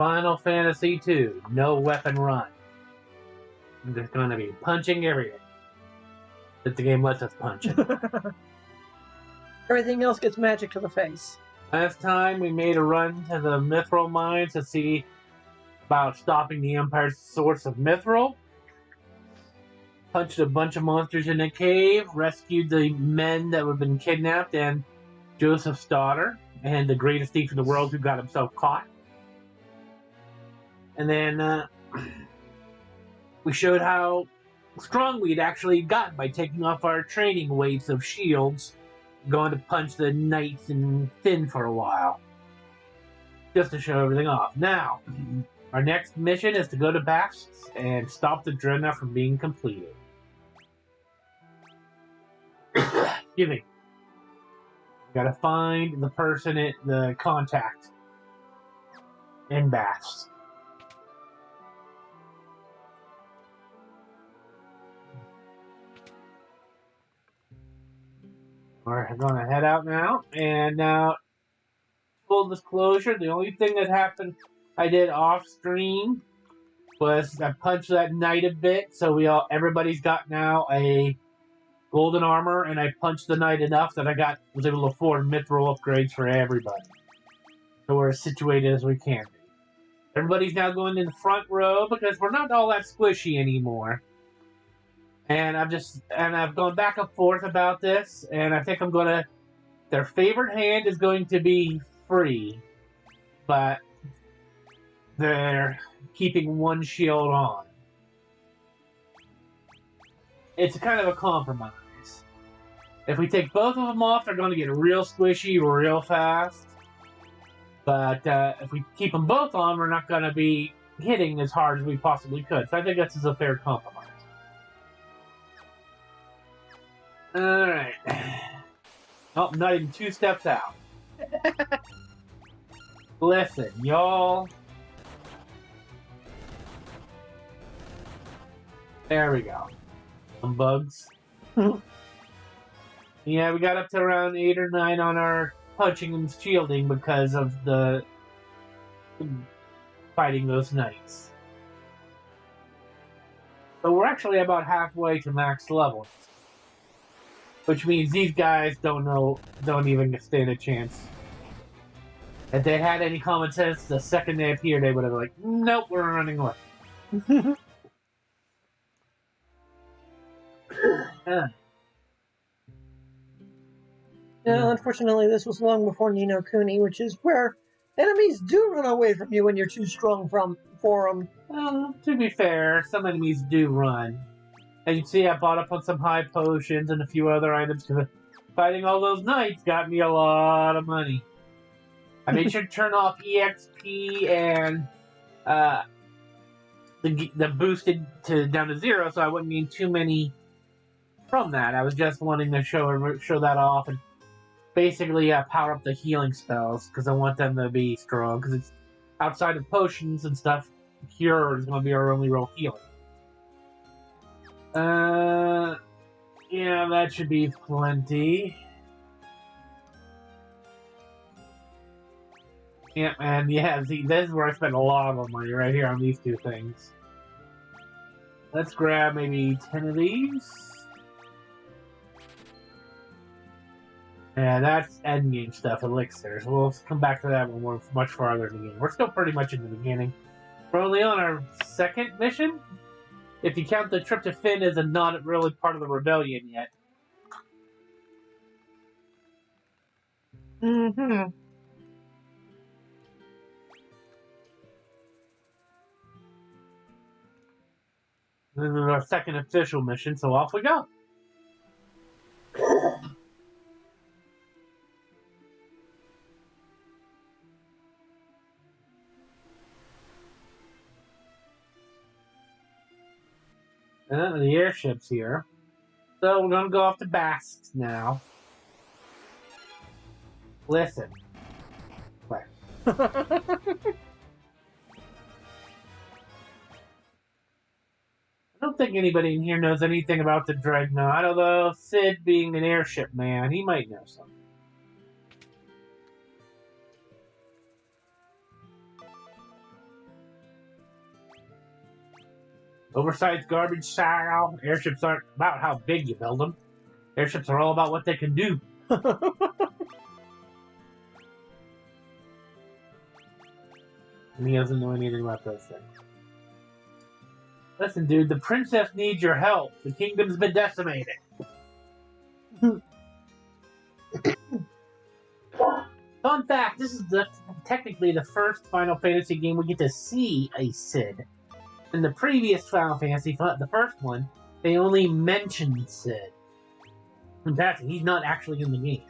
Final Fantasy II, no weapon run. I'm just going to be punching everything that the game lets us punch it. Everything else gets magic to the face. Last time we made a run to the Mithril mines to see about stopping the Empire's source of Mithril. Punched a bunch of monsters in a cave, rescued the men that had been kidnapped, and Joseph's daughter, and the greatest thief in the world who got himself caught. And then we showed how strong we'd actually gotten by taking off our training weights of shields, going to punch the knights in thin for a while. Just to show everything off. Now, our next mission is to go to Basques and stop the Dreadnought from being completed. Excuse me. Gotta find the person at the contact in Basques. We're gonna head out now, and now, full disclosure, the only thing that happened I did off stream was I punched that knight a bit, so everybody's got now a golden armor, and I punched the knight enough that was able to afford mithril upgrades for everybody. So we're as situated as we can be. Everybody's now going in the front row because we're not all that squishy anymore. And I've gone back and forth about this, and I think their favorite hand is going to be free, but they're keeping one shield on. It's kind of a compromise. If we take both of them off, they're going to get real squishy real fast. But if we keep them both on, we're not going to be hitting as hard as we possibly could. So I think this is a fair compromise. Alright. Oh, not even 2 steps out. Listen, y'all. There we go. Some bugs. Yeah, we got up to around 8 or 9 on our punching and shielding because of the fighting those knights. So we're actually about halfway to max level. Which means these guys don't even stand a chance. If they had any common sense, the second they appeared, they would have been like, nope, we're running away. Unfortunately, this was long before Ni no Kuni, which is where enemies do run away from you when you're too strong for them. Well, to be fair, some enemies do run. And you can see I bought up on some high potions and a few other items because fighting all those knights got me a lot of money. I made sure to turn off EXP and the boosted down to 0, so I wouldn't need too many from that. I was just wanting to show that off and basically power up the healing spells because I want them to be strong. Because it's outside of potions and stuff, Cure is going to be our only real healing. Yeah, that should be plenty. Yeah, and yeah, see, this is where I spend a lot of money, right here on these 2 things. Let's grab maybe 10 of these. Yeah, that's endgame stuff, elixirs. We'll come back to that when we're much farther in the game. We're still pretty much in the beginning. We're only on our 2nd mission. If you count the trip to Finn as not really part of the rebellion yet. Mm-hmm. This is our 2nd official mission, so off we go. The airship's here. So we're gonna go off to Basques now. Listen. Wait. I don't think anybody in here knows anything about the Dreadnought, although Sid, being an airship man, he might know something. Oversized garbage style. Airships aren't about how big you build them. Airships are all about what they can do. And he doesn't know anything about those things. Listen, dude, the princess needs your help. The kingdom's been decimated. Fun fact, this is technically the first Final Fantasy game we get to see a Cid. In the previous Final Fantasy, the first one, they only mentioned Cid. In fact, he's not actually in the game.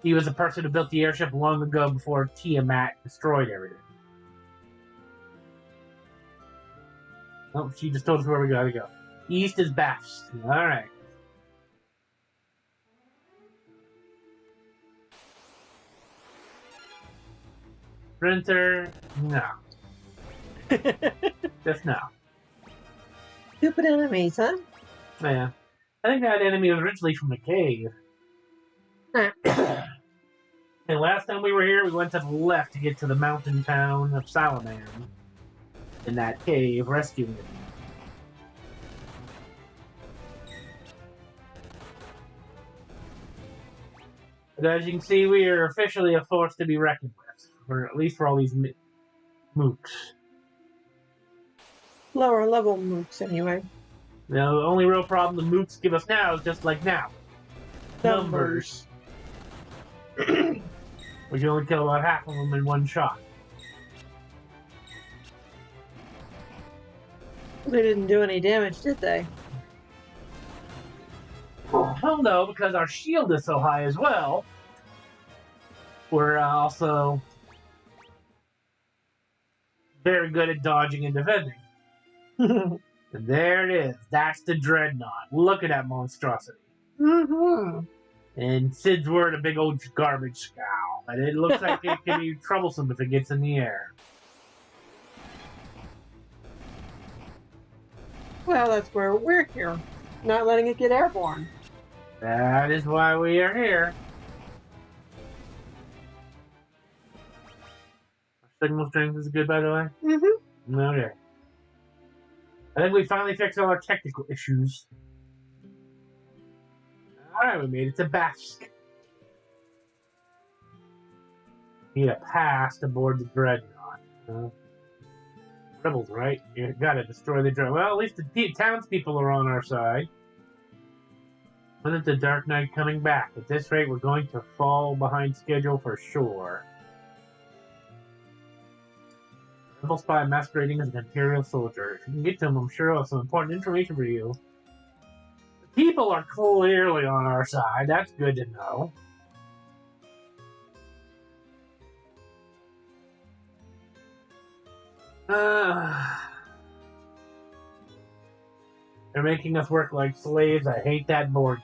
He was the person who built the airship long ago before Tiamat destroyed everything. Oh, she just told us where we gotta go. East is best. Alright. Printer, no. Just no. Stupid enemies, huh? Yeah. I think that enemy was originally from the cave. And last time we were here, we went to the left to get to the mountain town of Salaman. In that cave, rescuing it. But as you can see, we are officially a force to be reckoned with. Or at least for all these mooks. Lower level mooks, anyway. Now, the only real problem the mooks give us now is just like now. Numbers. We can only kill about half of them in one shot. They didn't do any damage, did they? Well, no, because our shield is so high as well. We're also very good at dodging and defending. And there it is. That's the Dreadnought. Look at that monstrosity. Mm-hmm. And Sid's word, a big old garbage scow. And it looks like it can be troublesome if it gets in the air. Well, that's where we're here. Not letting it get airborne. That is why we are here. Our signal strength is good, by the way? Mm-hmm. Okay. I think we finally fixed all our technical issues. Alright, we made it to Basque. Need a pass to board the Dreadnought. Rebels, right? You gotta destroy the Dreadnought. Well, at least the townspeople are on our side. When is the Dark Knight coming back? At this rate, we're going to fall behind schedule for sure. Rebel spy masquerading as an Imperial soldier. If you can get to him, I'm sure I'll have some important information for you. The people are clearly on our side. That's good to know. They're making us work like slaves. I hate that Borgian.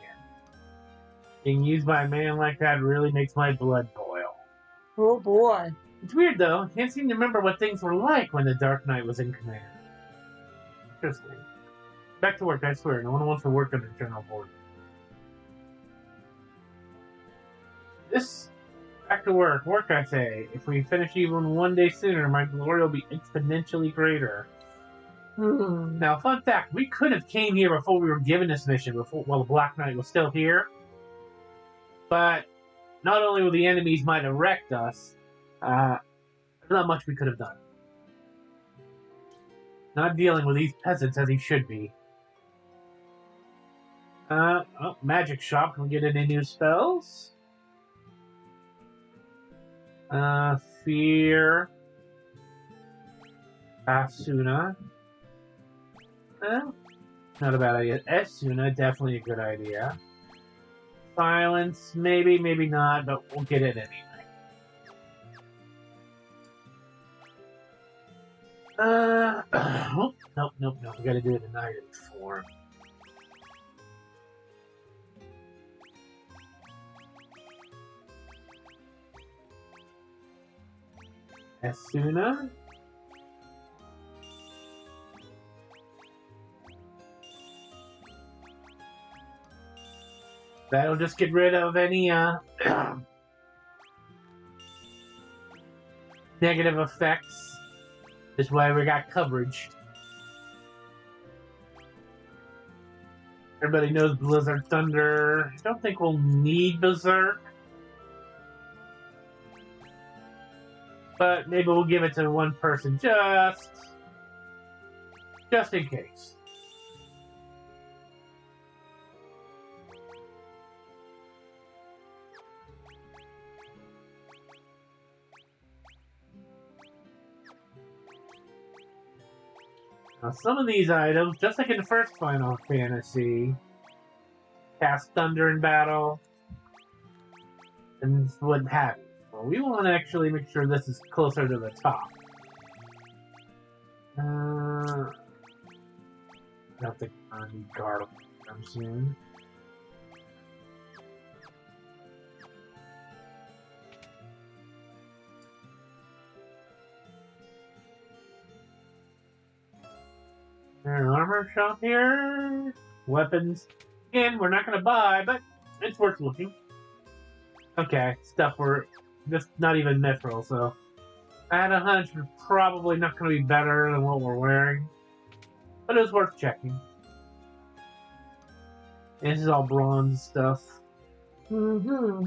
Being used by a man like that really makes my blood boil. Oh boy. It's weird though. I can't seem to remember what things were like when the Dark Knight was in command. Interesting. Back to work, I swear. No one wants to work under General Borgian. Back to work. Work, I say. If we finish even one day sooner, my glory will be exponentially greater. Now, fun fact, we could have came here before we were given this mission, while the Black Knight was still here. But not only will the enemies might have wrecked us, there's not much we could have done. Not dealing with these peasants as he should be. Magic shop. Can we get any new spells? Fear. Asuna. Not a bad idea. Esuna, definitely a good idea. Silence, maybe, maybe not, but we'll get it anyway. Nope. We gotta do it in item form. Asuna. That'll just get rid of any negative effects. This way we got coverage. Everybody knows Blizzard Thunder. I don't think we'll need Berserk. But maybe we'll give it to one person just in case. Now, some of these items, just like in the first Final Fantasy, cast thunder in battle, and what have you. Well, we want to actually make sure this is closer to the top. I don't think I need guard them soon. There's an armor shop here. Weapons. Again, we're not going to buy, but it's worth looking. Okay, stuff we're just not even mithril, so I had a hunch we're probably not going to be better than what we're wearing. But it was worth checking. And this is all bronze stuff. Mm-hmm.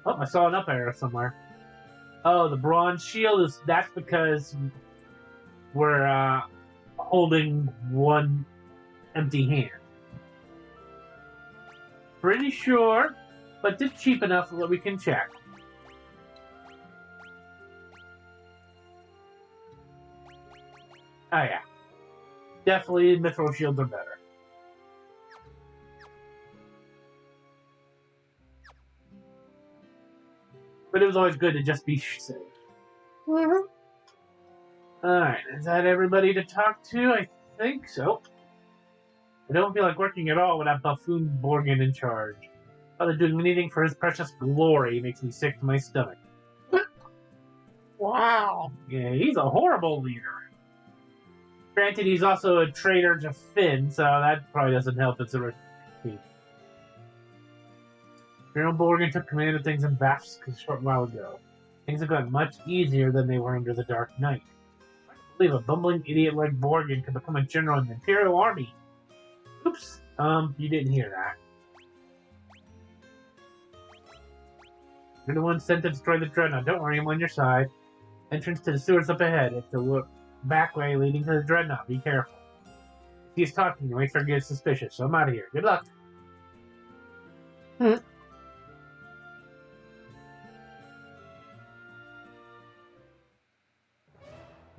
Oh, I saw an up arrow somewhere. Oh, the bronze shield that's because we're holding one empty hand. Pretty sure, but it's cheap enough that we can check. Oh yeah. Definitely mithril shields are better. But it was always good to just be safe. Mm-hmm. Alright, is that everybody to talk to? I think so. I don't feel like working at all without Buffoon Borgin in charge. Father doing anything for his precious glory makes me sick to my stomach. Wow. Yeah, he's a horrible leader. Granted, he's also a traitor to Finn, so that probably doesn't help as a repeat. General Borgin took command of things in Vask a short while ago. Things have gotten much easier than they were under the Dark Knight. I can't believe a bumbling idiot like Borgin could become a general in the Imperial Army. Oops. You didn't hear that. You're the one sent to destroy the Dreadnought. Don't worry, I'm on your side. Entrance to the sewers up ahead. It's the back way leading to the Dreadnought. Be careful. If he's talking, you might get suspicious, so I'm out of here. Good luck.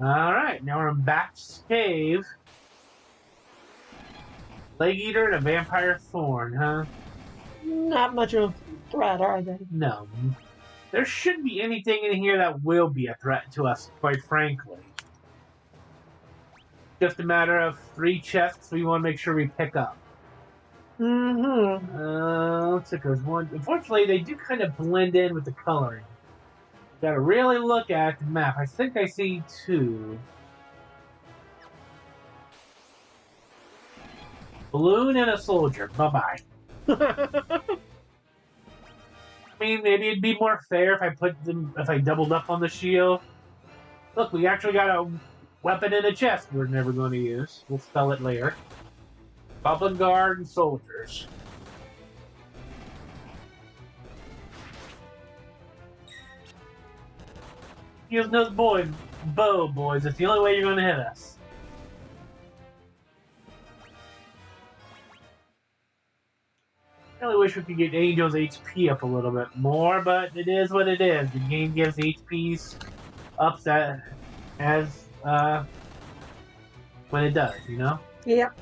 Alright, now we're in Bat's Cave. Leg Eater and a Vampire Thorn, huh? Not much of a threat, are they? No. There shouldn't be anything in here that will be a threat to us, quite frankly. Just a matter of 3 chests we want to make sure we pick up. Mm-hmm. Looks like there's one. Unfortunately, they do kind of blend in with the coloring. Gotta really look at the map. I think I see 2. Balloon and a soldier. Bye-bye. I mean, maybe it'd be more fair if I doubled up on the shield. Look, we actually got a weapon in a chest we're never going to use. We'll spell it later. Goblin Guard and soldiers. Using those bow boys. It's the only way you're going to hit us. I really wish we could get Angel's HP up a little bit more, but it is what it is. The game gives HPs ups as when it does, you know? Yep.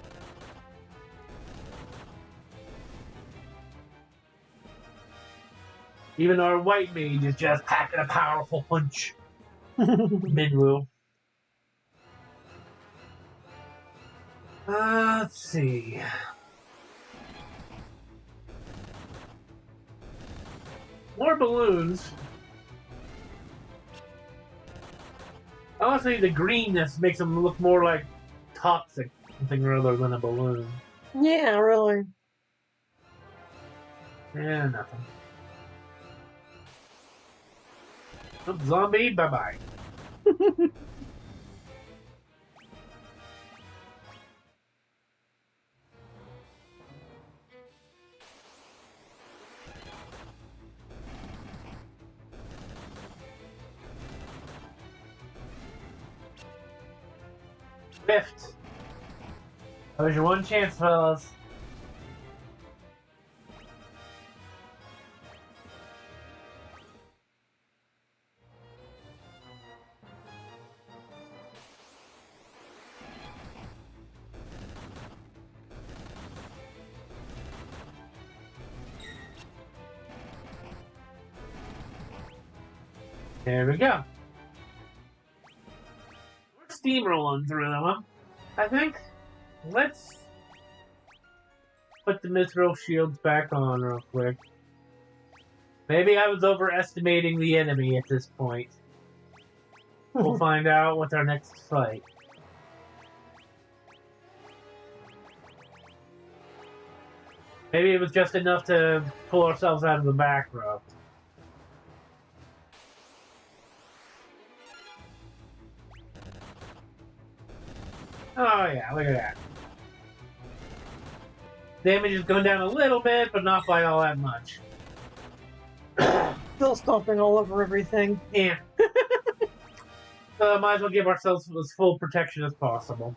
Even our white mage is just packing a powerful punch. Midwoo. Let's see. More balloons. Honestly, the greenness makes them look more like toxic something rather than a balloon. Yeah, really. Yeah, nothing. Oh, zombie, bye-bye. Whiffed. That was your one chance, fellas. There we go. We're steamrolling through them, I think. Let's put the mithril shields back on real quick. Maybe I was overestimating the enemy at this point. We'll find out with our next fight. Maybe it was just enough to pull ourselves out of the back row. Oh yeah, look at that. Damage is going down a little bit, but not by all that much. Still stomping all over everything. Yeah. So might as well give ourselves as full protection as possible.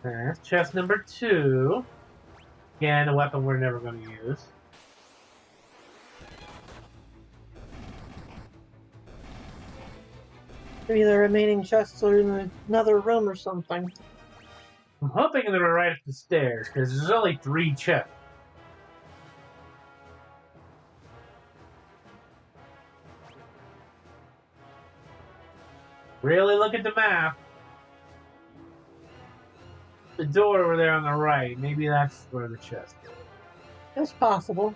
That's chest number 2. Again, a weapon we're never going to use. Maybe the remaining chests are in another room or something. I'm hoping they're right up the stairs, because there's only 3 chests. Really look at the map. The door over there on the right. Maybe that's where the chest is. It's possible.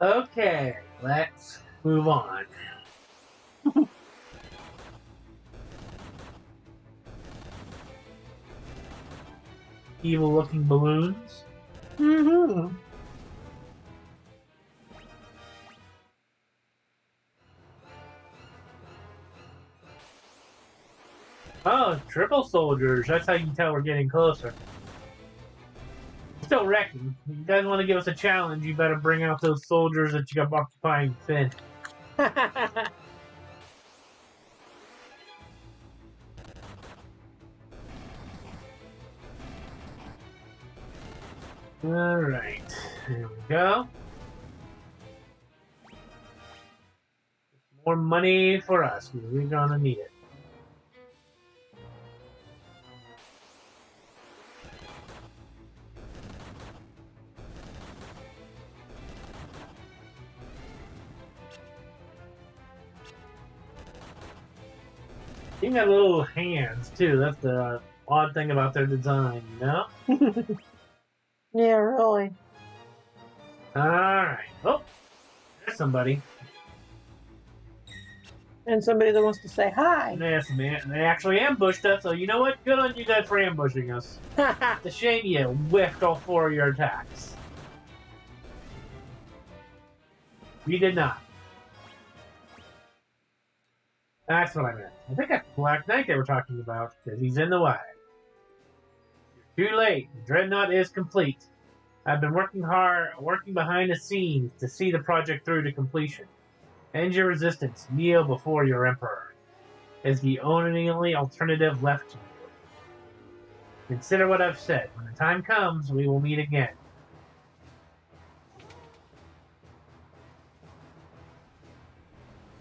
Okay, let's move on. Evil-looking balloons. Mm-hmm. Oh, triple soldiers. That's how you can tell we're getting closer. Still reckon. If you guys want to give us a challenge, you better bring out those soldiers that you got occupying Finn. Alright. There we go. More money for us, because we're gonna need it. They got little hands, too. That's the odd thing about their design, you know? Yeah, really. Alright. Oh! There's somebody. And somebody that wants to say hi. Yes, man. They actually ambushed us, so you know what? Good on you guys for ambushing us. It's a shame you whiffed all 4 of your attacks. We did not. That's what I meant. I think that's Black Knight they were talking about, because he's in the way. You're too late. The Dreadnought is complete. I've been working behind the scenes to see the project through to completion. End your resistance. Kneel before your Emperor. Is the only alternative left to you. Consider what I've said. When the time comes, we will meet again.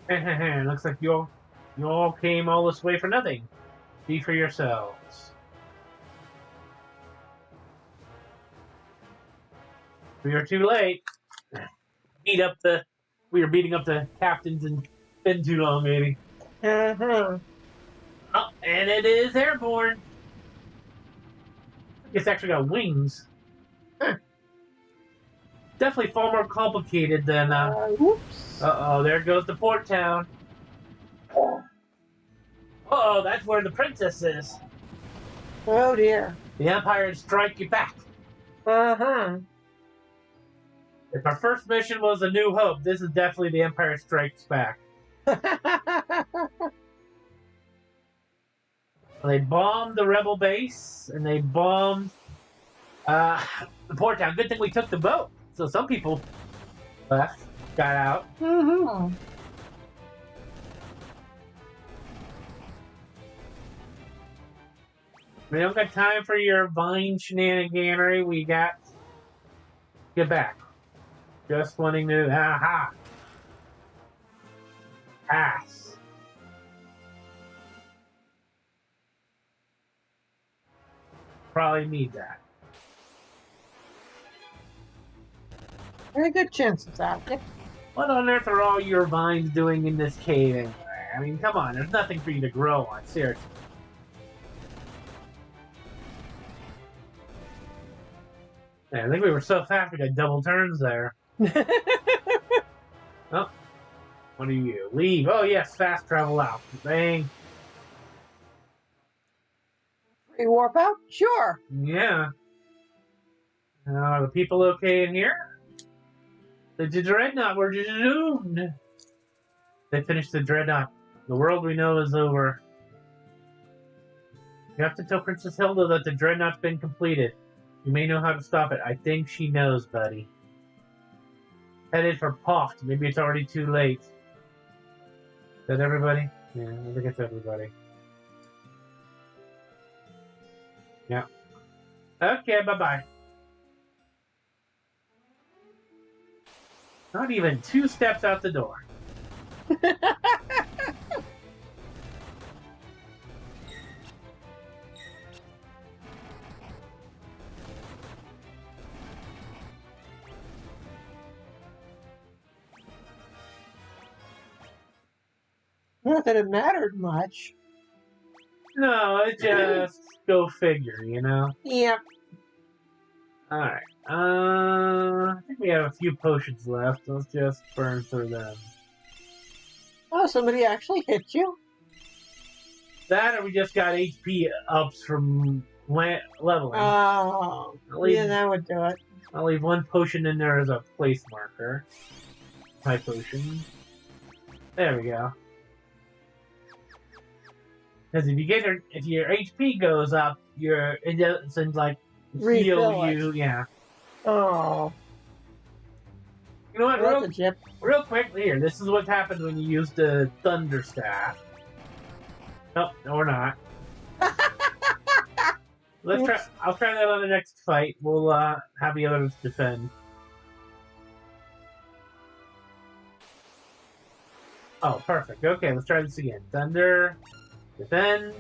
Looks like you all came all this way for nothing. Be for yourselves. We are too late. We were beating up the captains and been too long, maybe. Uh-huh. Oh, and it is airborne. It's actually got wings. Huh. Definitely far more complicated than. Whoops. Uh-oh, there goes the port town. Uh-oh, that's where the princess is. Oh dear. The Empire would strike you back. Uh-huh. If our first mission was A New Hope, this is definitely the Empire Strikes Back. They bombed the rebel base, and they bombed the port town. Good thing we took the boat. So some people left, got out. Mm-hmm. We don't got time for your vine shenaniganery. We got get back. Just wanting to aha. Pass. Probably need that. Very good chance of that. Yep. What on earth are all your vines doing in this cave anyway? I mean, come on, there's nothing for you to grow on, seriously. Yeah, I think we were so fast we got double turns there. Oh, what are you? Leave. Oh, yes, fast travel out. Bang. Free warp out? Sure. Yeah. Are the people okay in here? The dreadnought were doomed. They finished the dreadnought. The world we know is over. You have to tell Princess Hilda that the dreadnought's been completed. You may know how to stop it. I think she knows, buddy. Headed for Poft. Maybe it's already too late. Is that everybody? Yeah, I think it's everybody. Yeah. Okay, bye-bye. Not even 2 steps out the door. Not that it mattered much. No, it just go figure, you know? Yep. Alright. I think we have a few potions left. Let's just burn through them. Oh, somebody actually hit you? That or we just got HP ups from leveling. Oh, yeah, that would do it. I'll leave 1 potion in there as a place marker. High potion. There we go. Because if your HP goes up, it doesn't like heal you. Yeah. Oh. You know what? That's Real quick here. This is what happens when you use the thunder staff. Nope, no, we're not. Let's try. I'll try that on the next fight. We'll have the others defend. Oh, perfect. Okay, let's try this again. Thunder, defend,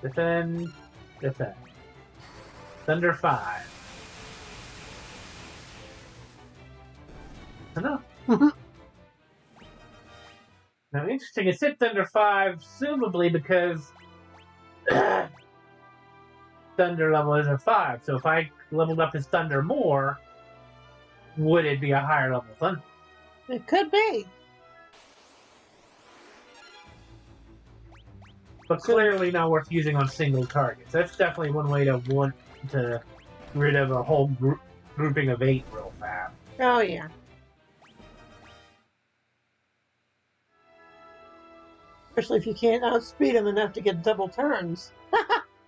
defend, defend. Thunder 5. Enough. Now, interesting. It said Thunder 5, presumably because Thunder level is a 5. So if I leveled up his Thunder more, would it be a higher level Thunder? It could be. But clearly not worth using on single targets. That's definitely one way to want to get rid of a whole grouping of 8 real fast. Oh, yeah. Especially if you can't outspeed them enough to get double turns.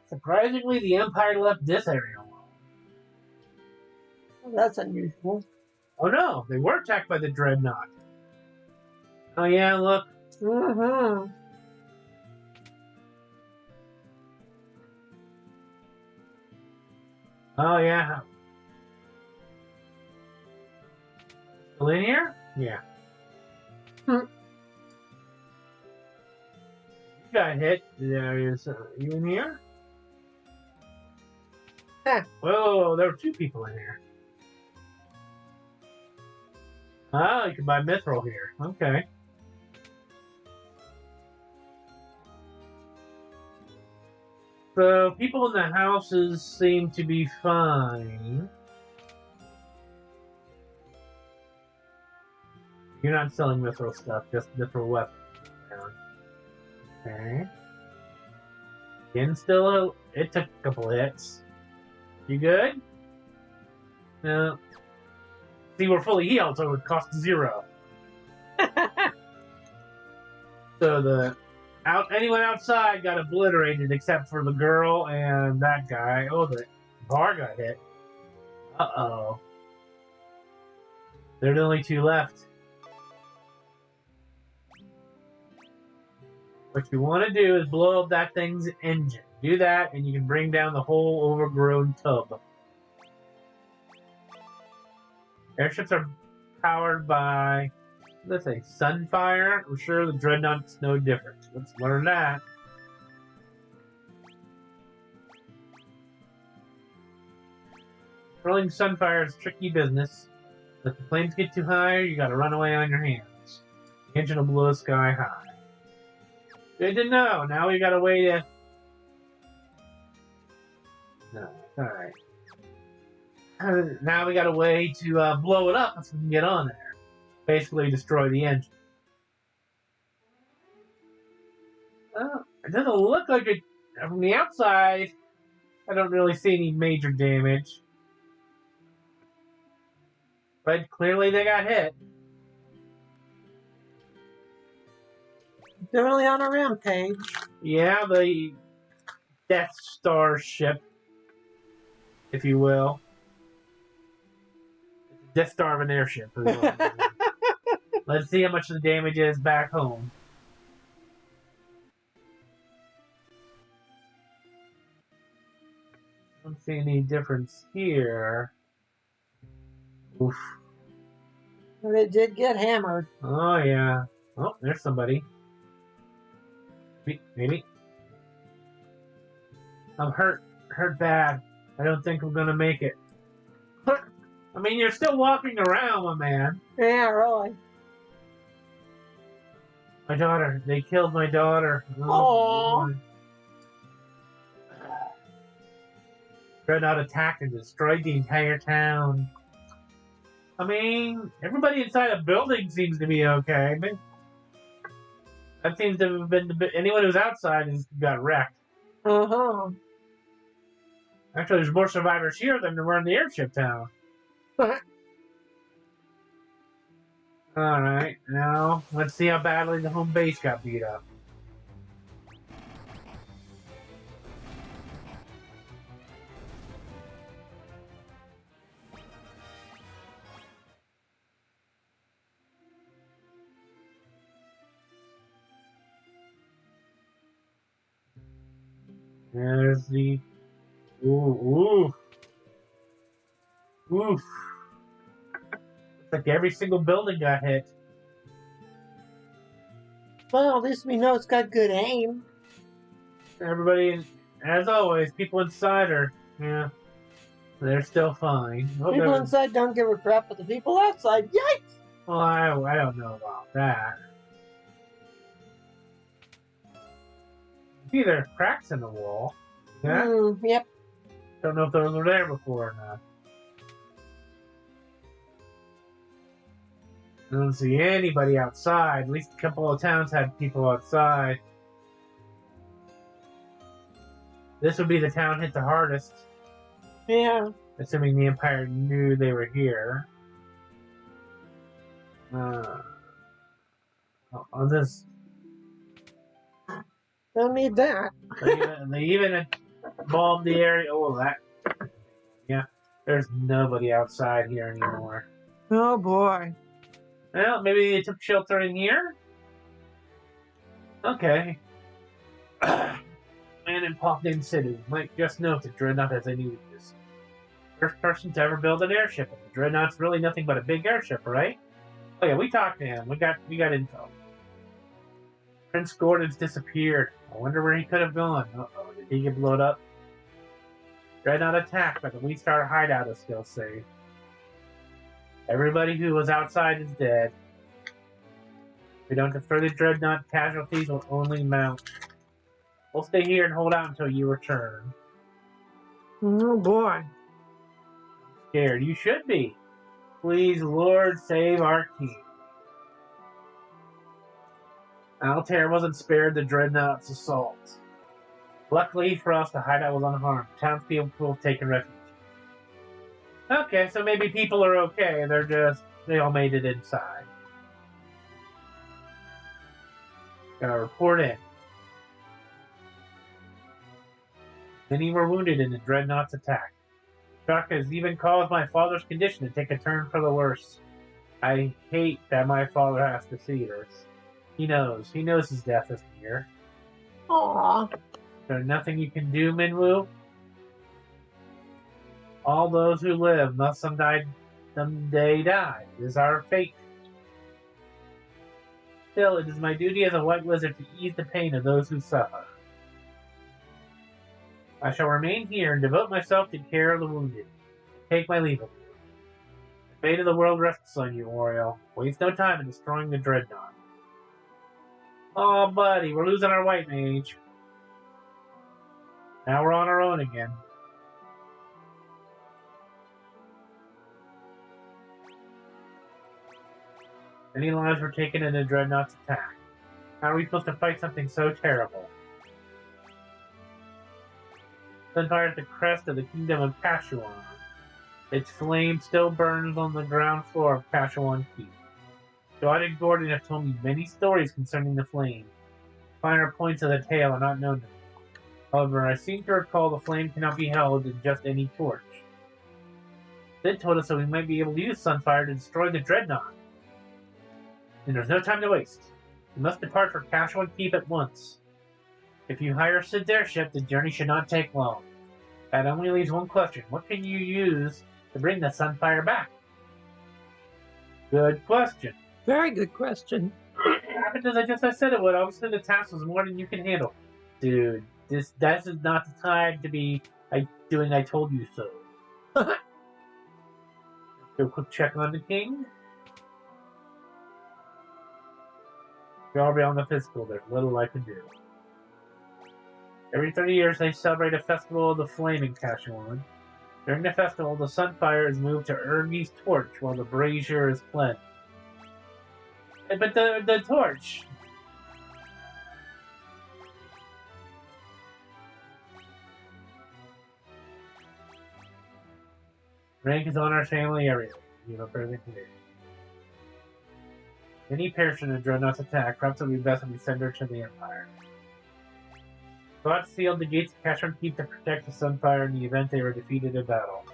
Surprisingly, the Empire left this area alone. Well, that's unusual. Oh no, they were attacked by the Dreadnought. Oh yeah, look. Mm-hmm. Oh yeah. Still in here? Yeah. You got hit. There is you in here? Whoa, there were 2 people in here. Oh, you can buy mithril here. Okay. So, people in the houses seem to be fine. You're not selling mithril stuff, just mithril weapons. Okay. Again, still, it took a couple hits. You good? No. See, we're fully healed, so it would cost 0. So anyone outside got obliterated except for the girl and that guy. Oh, the bar got hit. Uh-oh. There are the only two left. What you want to do is blow up that thing's engine. Do that, and you can bring down the whole overgrown tub. Airships are powered by, let's say, Sunfire. I'm sure the Dreadnought's no different. Let's learn that. Controlling Sunfire is tricky business. If the planes get too high, you gotta run away on your hands. The engine will blow sky high. Good to know. Now we got a way to... No, alright. Now we got a way to blow it up so we can get on there. Basically destroy the engine. Well, it doesn't look like it... From the outside, I don't really see any major damage. But clearly they got hit. They're really on a rampage. Yeah, the Death Star ship, if you will. It's a Death Star of an airship. Let's see how much the damage is back home. I don't see any difference here. Oof. But it did get hammered. Oh, yeah. Oh, there's somebody. Maybe. I'm hurt. Hurt bad. I don't think we're gonna make it. I mean, you're still walking around, my man. Yeah, really. My daughter. They killed my daughter. Oh. Dreadnought attacked and destroyed the entire town. I mean, everybody inside a building seems to be okay. But that seems to have been anyone who's outside has got wrecked. Uh-huh. Actually, there's more survivors here than there were in the airship town. Alright, now let's see how badly the home base got beat up. There's the... Ooh. Oof. Looks like every single building got hit. Well, at least we know it's got good aim. Everybody, as always, people inside are, yeah, they're still fine. People inside don't give a crap, but the people outside, yikes! Well, I don't know about that. See, there's cracks in the wall. Yeah? Yep. Don't know if those were there before or not. I don't see anybody outside. At least a couple of towns had people outside. This would be the town hit the hardest. Yeah. Assuming the Empire knew they were here. On this... Don't need that. They even bombed the area. Oh, that. Yeah, there's nobody outside here anymore. Oh boy. Well, maybe they took shelter in here? Okay. Man in Popdin City might just note that Dreadnought has any weakness. First person to ever build an airship. And the Dreadnought's really nothing but a big airship, right? Oh yeah, we talked to him. We got info. Prince Gordon's disappeared. I wonder where he could have gone. Uh-oh, did he get blown up? Dreadnought attacked, but the Wheat Star hideout is still safe. Everybody who was outside is dead. If we don't destroy the Dreadnought, casualties will only mount. We'll stay here and hold out until you return. Oh boy. I'm scared. You should be. Please, Lord, save our king. Altair wasn't spared the Dreadnought's assault. Luckily for us, the hideout was unharmed. Townspeople have taken refuge. Okay, so maybe people are okay. They all made it inside. Gotta report in. Many were wounded in the Dreadnought's attack. Shock has even caused my father's condition to take a turn for the worse. I hate that my father has to see this. He knows his death is near. Aww. There's nothing you can do, Minwoo. All those who live must someday die. It is our fate. Still, it is my duty as a white wizard to ease the pain of those who suffer. I shall remain here and devote myself to care of the wounded. Take my leave of you. The fate of the world rests on you, Oriole. Waste no time in destroying the dreadnought. Oh, buddy, we're losing our white mage. Now we're on our own again. Many lives were taken in the dreadnought's attack. How are we supposed to fight something so terrible? Sunfire at the crest of the kingdom of Kashuan. Its flame still burns on the ground floor of Kashuan Keep. God and Gordon have told me many stories concerning the flame. Finer points of the tale are not known to me. However, I seem to recall the flame cannot be held in just any torch. Sid told us that we might be able to use Sunfire to destroy the dreadnought. And there's no time to waste. We must depart for Kashuan Keep at once. If you hire Sid's airship, the journey should not take long. That only leaves one question. What can you use to bring the Sunfire back? Good question. Very good question. What happened as I said it would. Obviously, the task was more than you can handle. Dude, this is not the time to be doing I told you so. Do a quick check on the king. You're already on the physical. There's little I can do. Every 30 years, they celebrate a festival of the flame in Kashuan. During the festival, the Sunfire is moved to Ergie's torch while the brazier is cleansed. But the torch... Rank is on our family area. You know, everything to do. Many perish in the Dreadnought's attack. Perhaps it would be best if we send her to the Empire. God sealed the gates of Kashuan Keep to protect the Sunfire in the event they were defeated in battle.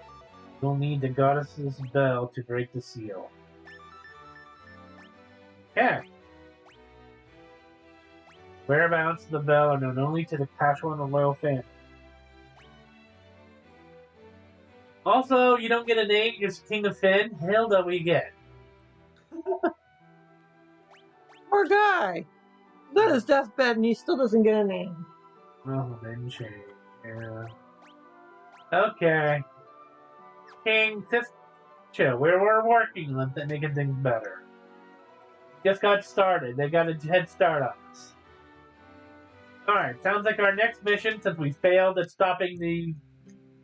You'll need the goddess's bell to break the seal. Yeah. Whereabouts of the bell are known only to the Kashuan royal family. Also, you don't get a name, you're King of Finn. Hilda we get. Poor guy. He's on his deathbed and he still doesn't get a name. Oh, then shame. Yeah. Okay. King, just chill. We're working on making things better. Just got started. They got a head start on us. Alright, sounds like our next mission, since we failed at stopping the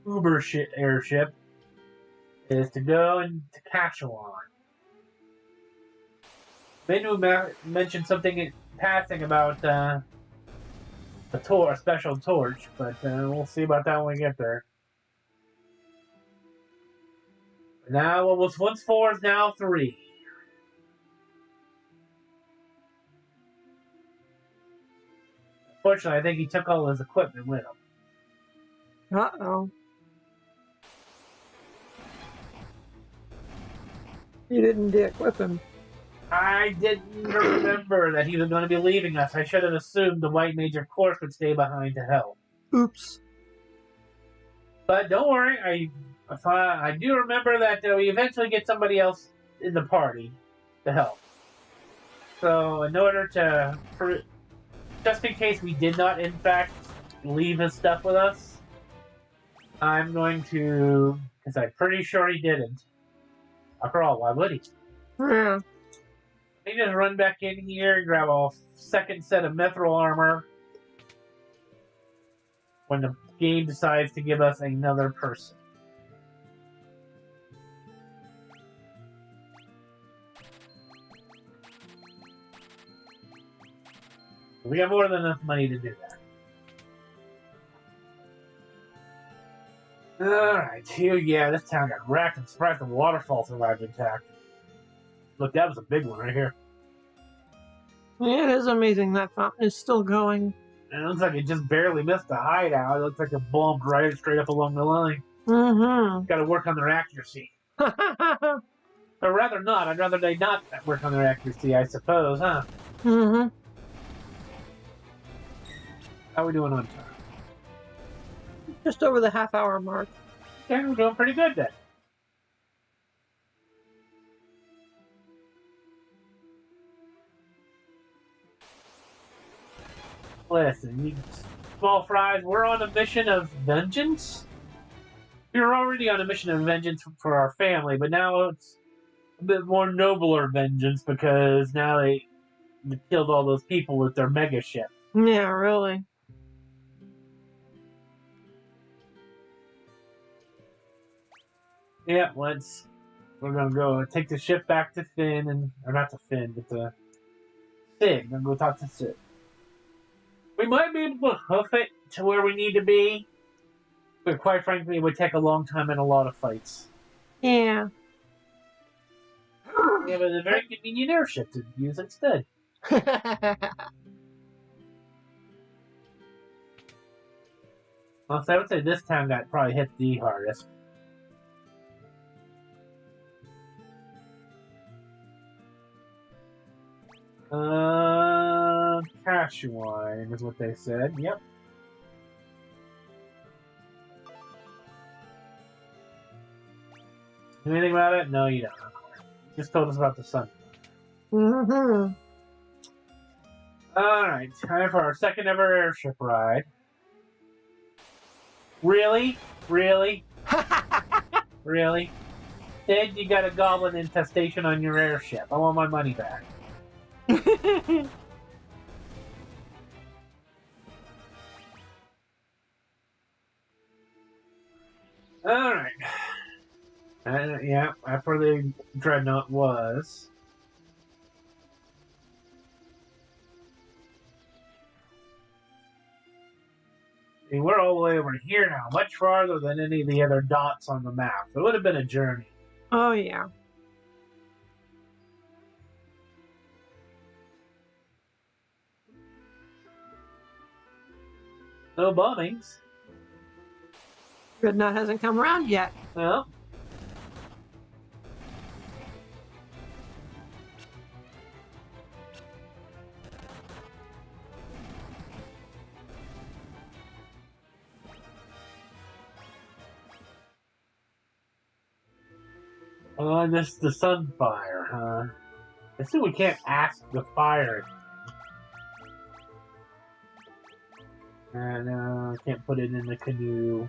Uber airship, is to go into Kashuan. Minwoo mentioned something in passing about a special torch, but we'll see about that when we get there. Now, what was once 4 is now 3. Unfortunately, I think he took all his equipment with him. Uh-oh. He didn't de-equip him. I didn't remember that he was going to be leaving us. I should have assumed the white mage, of course, would stay behind to help. Oops. But don't worry, I do remember that we eventually get somebody else in the party to help. So, in order to... just in case we did not, in fact, leave his stuff with us, I'm going to... because I'm pretty sure he didn't. After all, why would he? Yeah. He just run back in here and grab a second set of mithril armor when the game decides to give us another person. We got more than enough money to do that. Alright, here, yeah, this town got wrecked and surprised the waterfall survived intact. Look, that was a big one right here. Yeah, it is amazing that fountain is still going. And it looks like it just barely missed the hideout. It looks like it bumped right straight up along the line. Mm-hmm. Got to work on their accuracy. Or rather not. I'd rather they not work on their accuracy, I suppose, huh? Mm-hmm. How are we doing on time? Just over the half-hour mark. Okay, we're doing pretty good then. Listen, you small fries, we're on a mission of vengeance. We were already on a mission of vengeance for our family, but now it's a bit more nobler vengeance because now they killed all those people with their mega ship. Yeah, really. Yeah, we're gonna go take the ship back to Finn, or not to Finn, but to Sid. I'm gonna go talk to Sid. We might be able to hoof it to where we need to be, but quite frankly, it would take a long time and a lot of fights. Yeah. We have a very convenient airship to use instead. Also, I would say this town got probably hit the hardest. Cash wine is what they said. Yep. Anything about it? No, you don't. You just told us about the sun. Mm-hmm. Alright, time for our second ever airship ride. Really? Really? Really? Sid, you got a goblin infestation on your airship. I want my money back. Alright. Yeah, that's where the dreadnought was. See, we're all the way over here now, much farther than any of the other dots on the map. It would have been a journey. Oh, yeah. No bombings. Dreadnought hasn't come around yet. Well. This the sunfire, huh? I assume we can't ask the fire. No, can't put it in the canoe.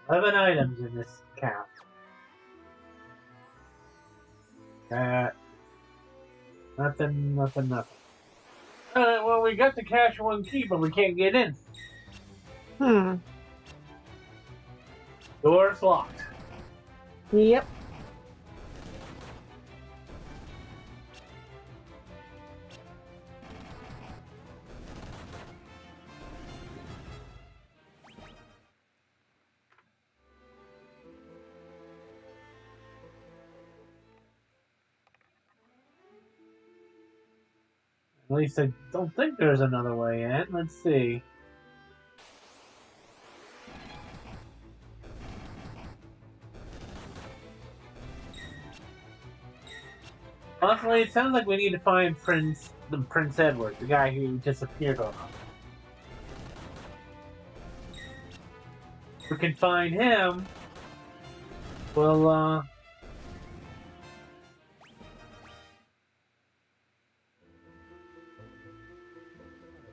11 items in this count. Nothing. Alright, well, we got the cash one key, but we can't get in. Door's locked. Yep. At least I don't think there's another way in. Let's see. Honestly, it sounds like we need to find Prince Edward, the guy who disappeared on us. If we can find him, we'll,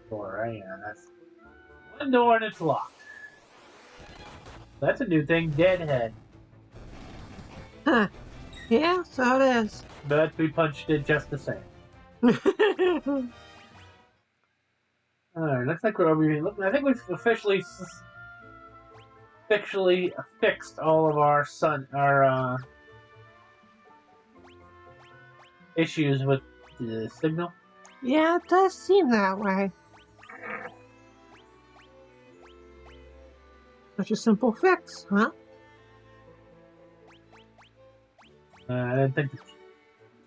door, right? Yeah, that's one door and it's locked. That's a new thing, Deadhead. Huh. Yeah, so it is. But we punched it just the same. Alright, looks like we're over here. Look, I think we've officially fixed all of our issues with the signal. Yeah, it does seem that way. Such a simple fix, huh? I didn't think.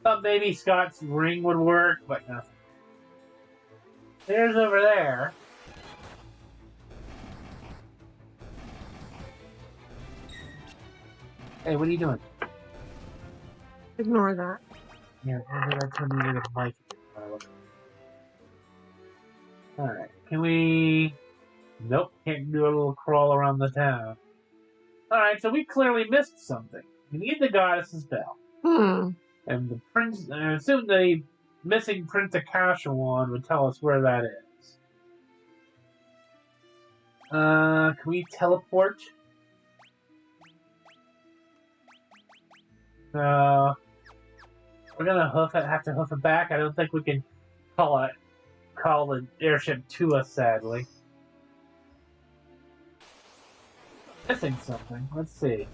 Thought maybe Scott's ring would work, but nothing. There's over there. Hey, what are you doing? Ignore that. Yeah, maybe that's when you need a mic. Alright, can we... Nope, can't do a little crawl around the town. Alright, so we clearly missed something. We need the goddess's bell. And the prince... I assume the missing Prince Akashawan would tell us where that is. Can we teleport? We're gonna have to hoof it back. I don't think we can call the airship to us, sadly. Missing something. Let's see.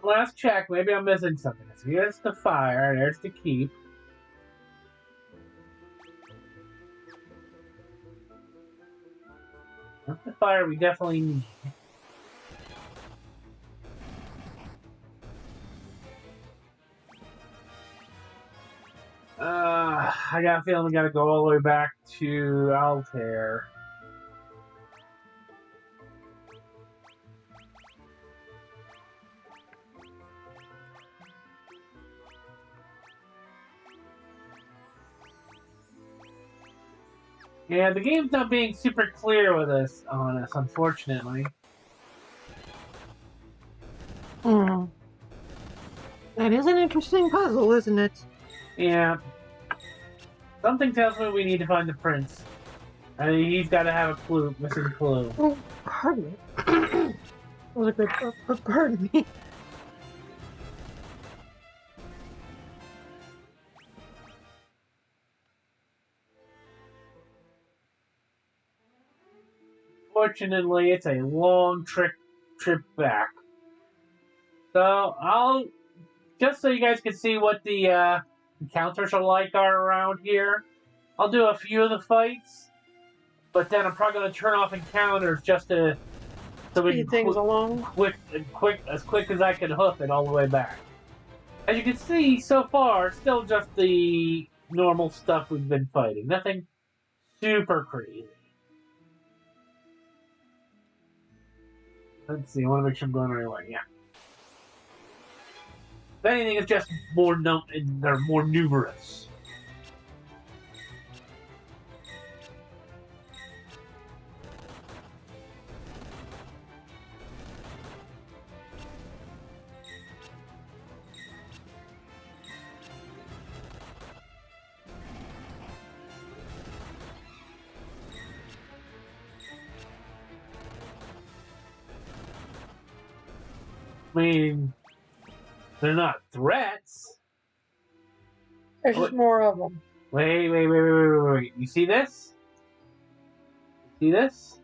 Last check. Maybe I'm missing something. So here's the fire. There's the keep. That's the fire we definitely need. I got a feeling we gotta go all the way back to Altair. Yeah, the game's not being super clear with us on us, unfortunately. That is an interesting puzzle, isn't it? Yeah. Something tells me we need to find the prince. He's got to have a clue, missing clue. Oh, pardon me. That was a good... pardon me. Fortunately, it's a long trip back. So I'll just so you guys can see what the encounters are around here. I'll do a few of the fights, but then I'm probably going to turn off encounters just to so we Speed things along. as quick as I can hoof it all the way back. As you can see, so far, still just the normal stuff we've been fighting. Nothing super crazy. Let's see, I want to make sure I'm going the right way. Yeah. If anything, it's just they're more numerous. I mean, they're not threats. There's just more of them. Wait. You see this? See this?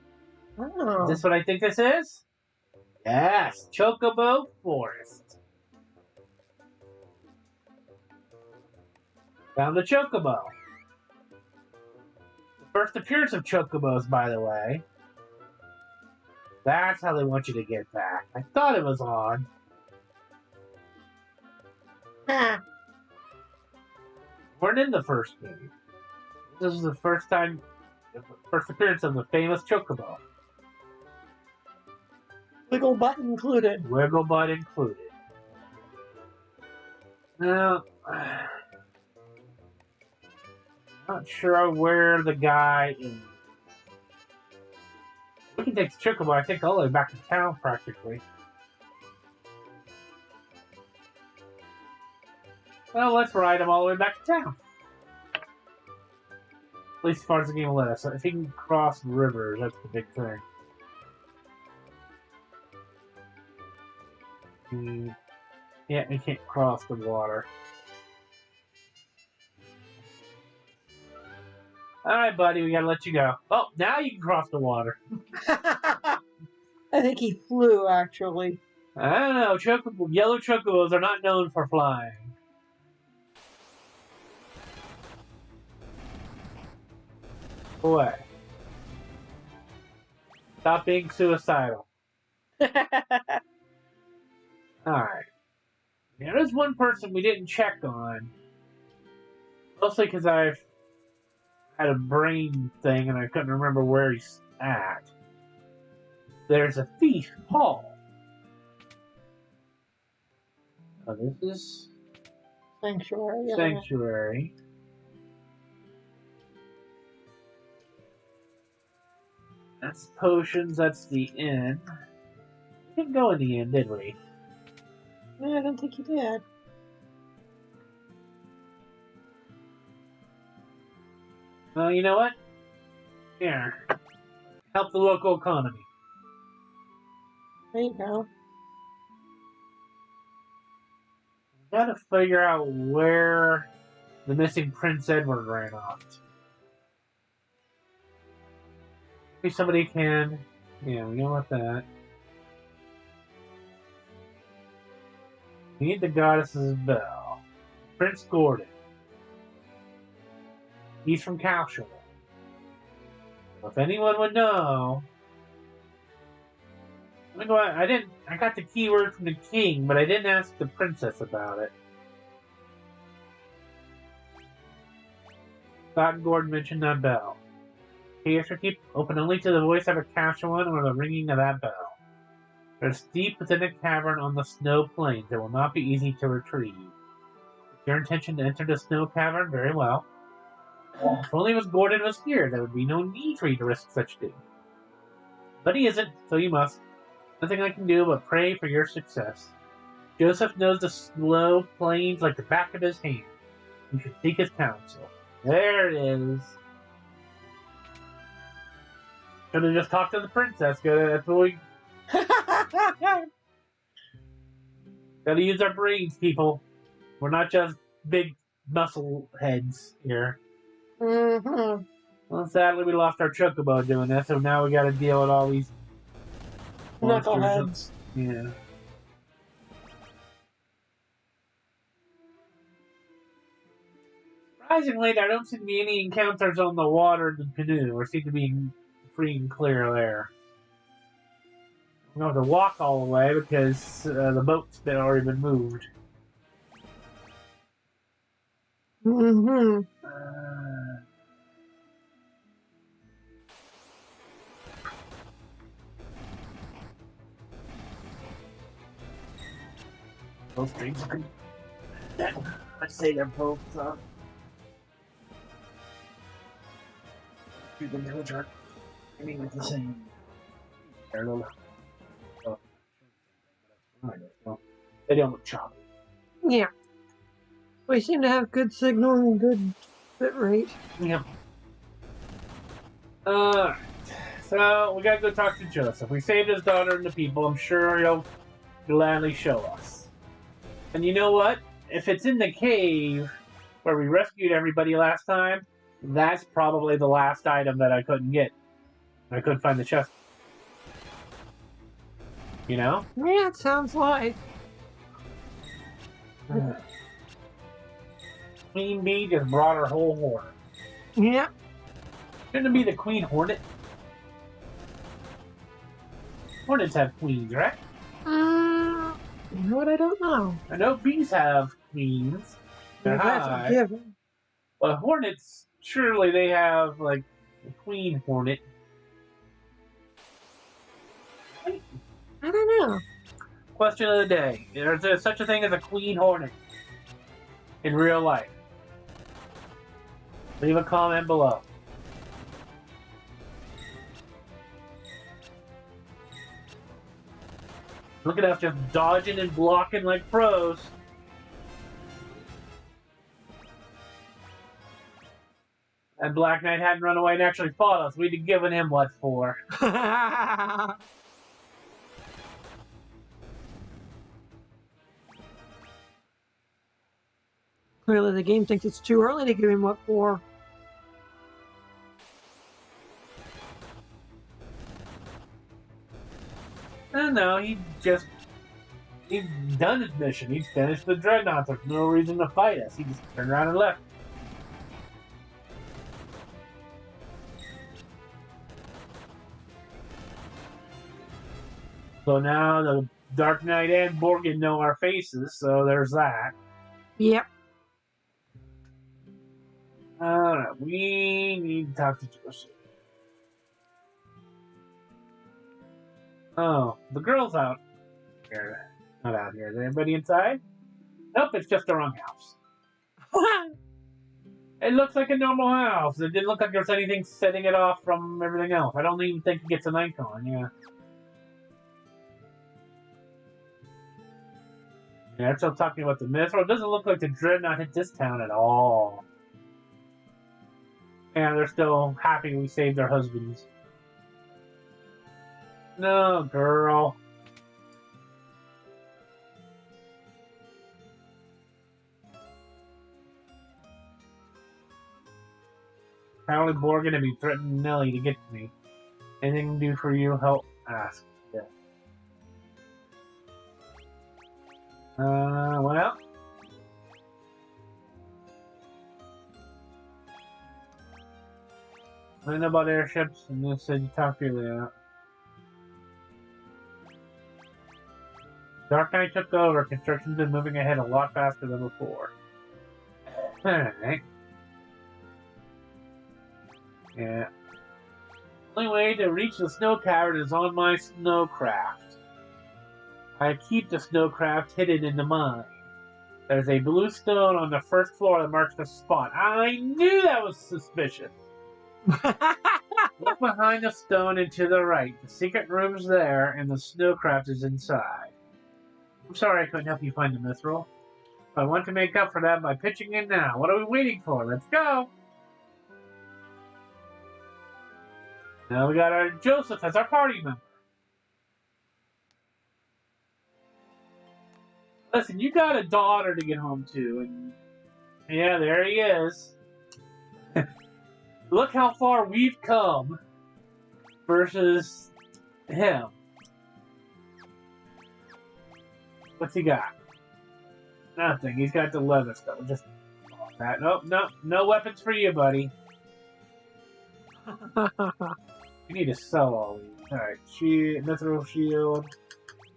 Oh. Is this what I think this is? Yes, Chocobo Forest. Found the Chocobo. The first appearance of Chocobos, by the way. That's how they want you to get back. I thought it was on. Weren't in the first game. This is the first appearance of the famous Chocobo. Wiggle butt included. Wiggle butt included. Now, not sure where the guy is. We can take the Chocobo, I think, all the way back to town, practically. Well, let's ride him all the way back to town. At least as far as the game will let us. If he can cross rivers, that's the big thing. Yeah, he can't cross the water. Alright, buddy, we gotta let you go. Oh, now you can cross the water. I think he flew, actually. I don't know. Yellow Chocobos are not known for flying. Away. Stop being suicidal. Alright. There is one person we didn't check on. Mostly because I've had a brain thing and I couldn't remember where he's at. There's a thief, Paul. Oh, this is Sanctuary. Yeah. Sanctuary. That's potions, that's the inn. We didn't go in the inn, did we? No, I don't think you did. Well, you know what? Here. Help the local economy. There you go. Gotta figure out where the missing Prince Edward ran off. Maybe somebody can. Yeah, we don't want that. We need the goddess's bell. Prince Gordon. He's from Calshire. If anyone would know. I got the keyword from the king, but I didn't ask the princess about it. Scott and Gordon mentioned that bell. Caves are keep open only to the voice of a captured one or the ringing of that bell. There's deep within a cavern on the snow plains. It will not be easy to retrieve. It's your intention to enter the snow cavern? Very well. If only Gordon was here, there would be no need for you to risk such thing. But he isn't, so you must. Nothing I can do but pray for your success. Joseph knows the snow plains like the back of his hand. You should seek his counsel. There it is. Should have just talked to the princess. That's what we gotta use our brains, people. We're not just big muscle heads here. Mm-hmm. Well, sadly, we lost our chocobo doing this, so now we gotta deal with all these knuckleheads. Yeah. Surprisingly, there don't seem to be any encounters on the water in the canoe, or seem to be free and clear there. I'm going to have to walk all the way because the boat's already been moved. Mm-hmm. Both streams are good. I'd say they're both two things are aiming at the same. They don't look choppy. Yeah. We seem to have good signal and good bit rate. Yeah. Alright. So, we gotta go talk to Joseph. We saved his daughter and the people. I'm sure he'll gladly show us. And you know what? If it's in the cave where we rescued everybody last time, that's probably the last item that I couldn't get. I couldn't find the chest. You know? Yeah, it sounds like. Queen Bee just brought her whole horn. Yeah. Shouldn't it be the Queen Hornet? Hornets have queens, right? You know what? I don't know. I know bees have queens. They're That's high. a given. But hornets, surely they have, like, a queen hornet. I don't know. Question of the day. Is there such a thing as a queen hornet in real life? Leave a comment below. Look at us just dodging and blocking like pros. And Black Knight hadn't run away and actually fought us. We'd have given him what for. Clearly the game thinks it's too early to give him what for. No, he's done his mission. He's finished the dreadnought. There's no reason to fight us. He just turned around and left. So now the Dark Knight and Morgan know our faces, so there's that. Yep. Alright, we need to talk to Joseph. Oh, the girl's out here. Not out here. Is anybody inside? Nope, it's just the wrong house. It looks like a normal house. It didn't look like there's anything setting it off from everything else. I don't even think it gets an icon, yeah. Yeah, they're still talking about the Mithril. It doesn't look like the Dreadnought hit this town at all. And they're still happy we saved their husbands. No, girl. Apparently Morgan had been threatening Nelly to get to me. Anything to do for you, help ask. Yeah. Well. I know about airships, and they said you talked to Dark Knight took over. Construction's been moving ahead a lot faster than before. Alright. Yeah. The only way to reach the snow cavern is on my snowcraft. I keep the snowcraft hidden in the mine. There's a blue stone on the first floor that marks the spot. I knew that was suspicious. Look behind the stone and to the right. The secret room's there, and the snowcraft is inside. I'm sorry I couldn't help you find the mithril. But I want to make up for that by pitching in now. What are we waiting for? Let's go! Now we got our Joseph as our party member. Listen, you got a daughter to get home to, and yeah, there he is. Look how far we've come versus him. What's he got? Nothing. He's got the leather stuff. Just that. Nope, nope. No weapons for you, buddy. You need to sell all these. Alright, mithril shield.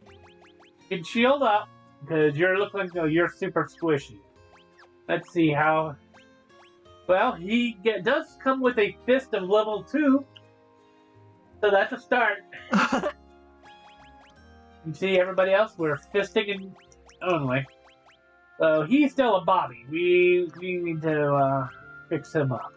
You can shield up, because you're looking like you're super squishy. Let's see how... Well, he does come with a fist of level 2. So that's a start. You see everybody else? We're fisting and only. So he's still a Bobby. We need to fix him up.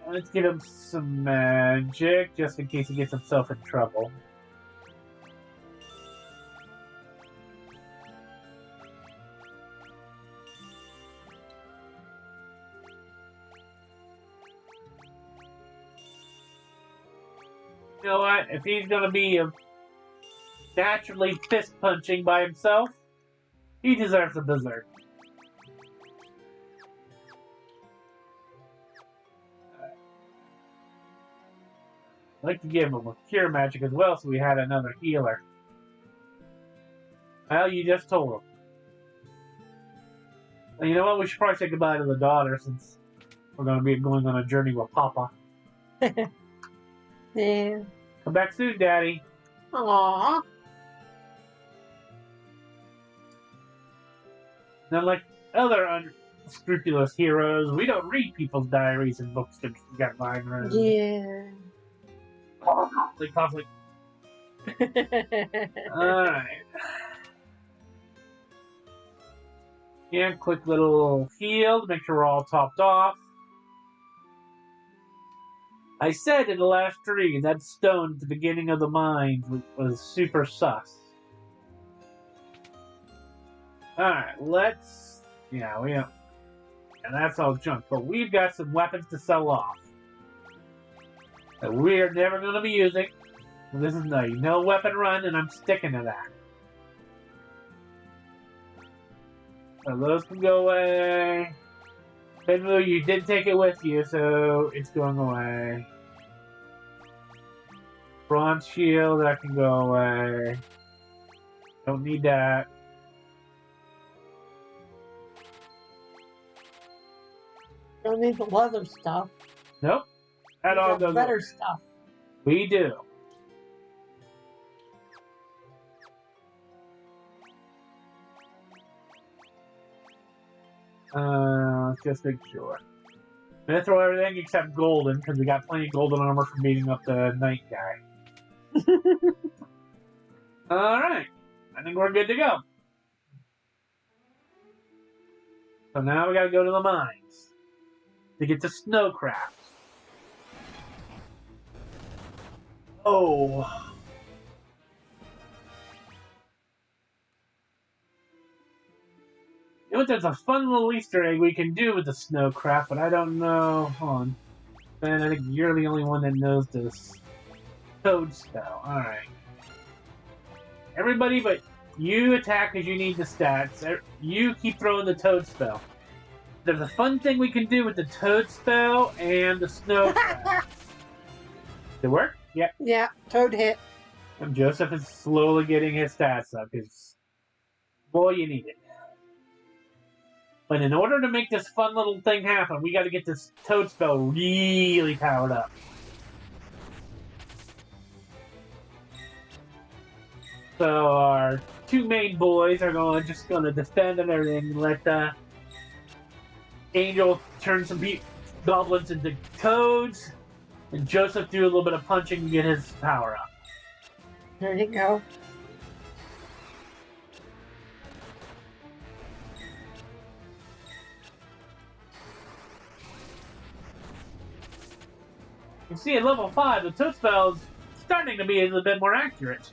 Let's give him some magic, just in case he gets himself in trouble. You know what? If he's gonna be naturally fist punching by himself, he deserves a berserk. I'd like to give him a cure magic as well, so we had another healer. Well, you just told him. Well, you know what? We should probably say goodbye to the daughter, since we're going to be going on a journey with Papa. Yeah. Come back soon, Daddy. Aww. Not like other unscrupulous heroes, we don't read people's diaries and books to get mine right. Yeah. Conflict. Alright. Yeah, quick little heal to make sure we're all topped off. I said in the last stream that stone at the beginning of the mine was super sus. Alright, let's... Yeah, we don't... And that's all junk, but we've got some weapons to sell off that we are never going to be using. This is no weapon run, and I'm sticking to that. So those can go away. Benmu, you did take it with you, so it's going away. Bronze shield, that can go away. Don't need that. Don't need the leather stuff. Nope. That all goes better away. Stuff. We do. Let's just make sure. I'm gonna throw everything except golden, because we got plenty of golden armor from beating up the night guy. Alright. I think we're good to go. So now we gotta go to the mines to get the snowcraft. Oh. You know what? There's a fun little Easter egg we can do with the snowcraft, but I don't know. Hold on. Ben, I think you're the only one that knows this. Toad spell. Alright. Everybody but you attack because you need the stats. You keep throwing the toad spell. There's a fun thing we can do with the toad spell and the snowcraft. Did it work? Yep. Yeah, toad hit. And Joseph is slowly getting his stats up because, boy, you need it. But in order to make this fun little thing happen, we got to get this toad spell really powered up. So our two main boys are just going to defend and everything and let the Angel turn some goblins into toads, and Joseph do a little bit of punching to get his power up. There you go. You see, at level 5, the toad spell's starting to be a little bit more accurate.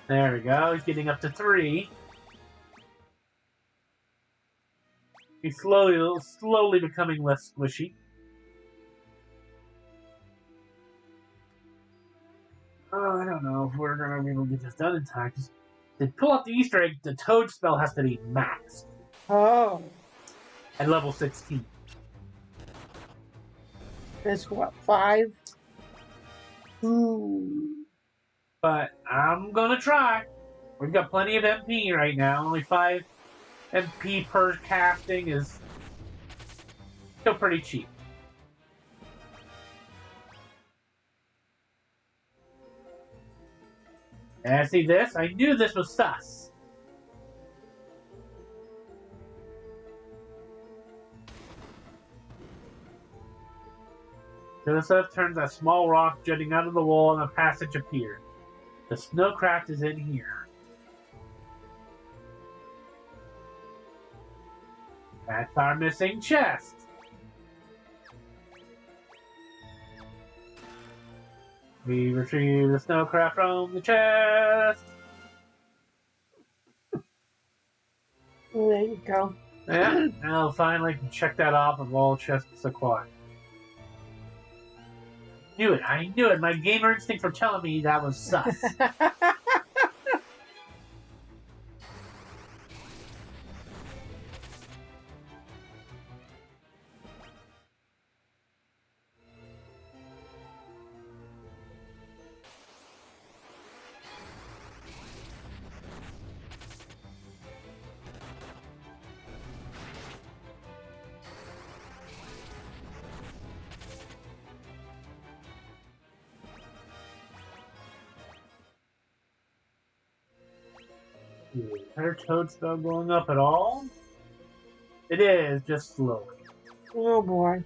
There we go. He's getting up to 3. He's slowly becoming less squishy. Oh, I don't know if we're going to be able to get this done in time. To pull out the Easter egg, the toad spell has to be maxed. Oh. At level 16. That's what, 5? Ooh. But I'm gonna try. We've got plenty of MP right now. Only 5 MP per casting is still pretty cheap. And see this? I knew this was sus. Joseph turns a small rock jutting out of the wall and a passage appeared. The snowcraft is in here. That's our missing chest. We retrieve the snowcraft from the chest. There you go. Yeah, now finally can check that off of all chests acquired. I knew it. My gamer instincts were telling me that was sus. Is her toad spell going up at all? It is, just slowly. Oh boy.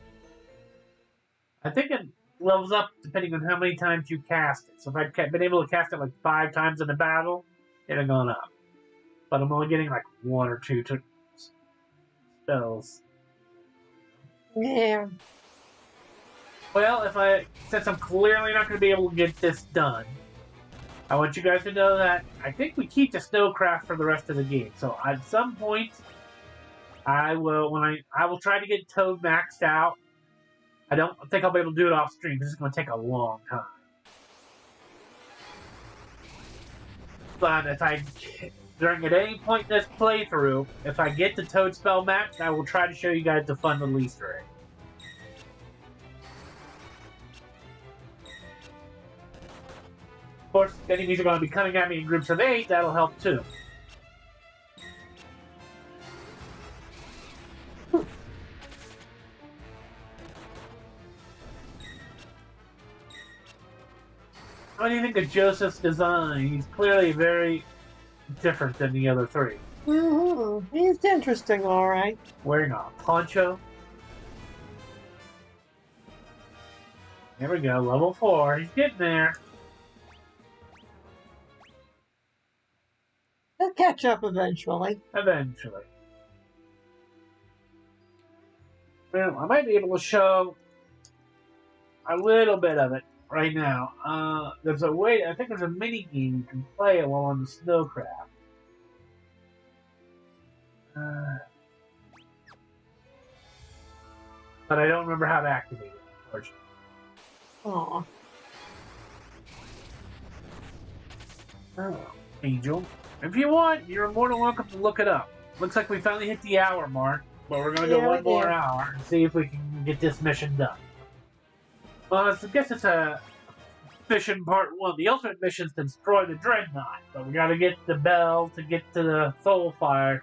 I think it levels up depending on how many times you cast it. So if I'd been able to cast it like 5 times in a battle, it'd have gone up. But I'm only getting like 1 or 2 spells. Yeah. Well, since I'm clearly not going to be able to get this done, I want you guys to know that I think we keep the snowcraft for the rest of the game. So at some point, I will try to get Toad maxed out. I don't think I'll be able to do it off stream. This is going to take a long time. But at any point in this playthrough, if I get the Toad spell maxed, I will try to show you guys the fun little Easter egg. Of course, enemies are going to be coming at me in groups of 8. That'll help too. What do you think of Joseph's design? He's clearly very different than the other 3. He's interesting, all right. Wearing a poncho. There we go, level 4. He's getting there. He'll catch up eventually. Eventually. Well, I might be able to show a little bit of it right now. There's a way, I think there's a mini game you can play it while on the snowcraft. But I don't remember how to activate it, unfortunately. Aw. Oh, Angel. If you want, you're more than welcome to look it up. Looks like we finally hit the hour mark, but we're going to go one more hour and see if we can get this mission done. Well, I guess it's a mission part 1. The ultimate mission is to destroy the Dreadnought, but we got to get the bell to get to the Sunfire,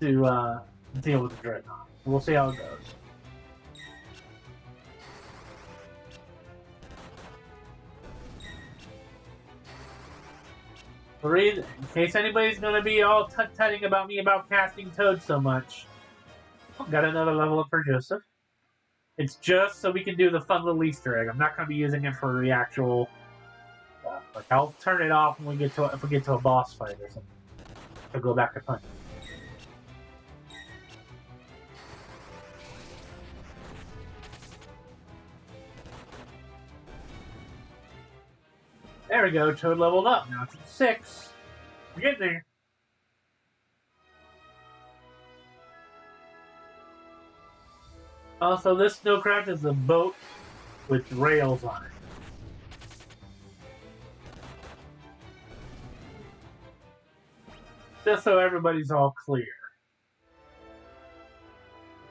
to deal with the Dreadnought. We'll see how it goes. In case anybody's going to be all tut-tutting about me about casting Toad so much. Got another level up for Joseph. It's just so we can do the fun little Easter egg. I'm not going to be using it for the actual stuff. Like, I'll turn it off when we get to if we get to a boss fight or something. I'll go back to punching. There we go, Toad leveled up. Now it's at 6. We're getting there. Also, this snowcraft is a boat with rails on it. Just so everybody's all clear.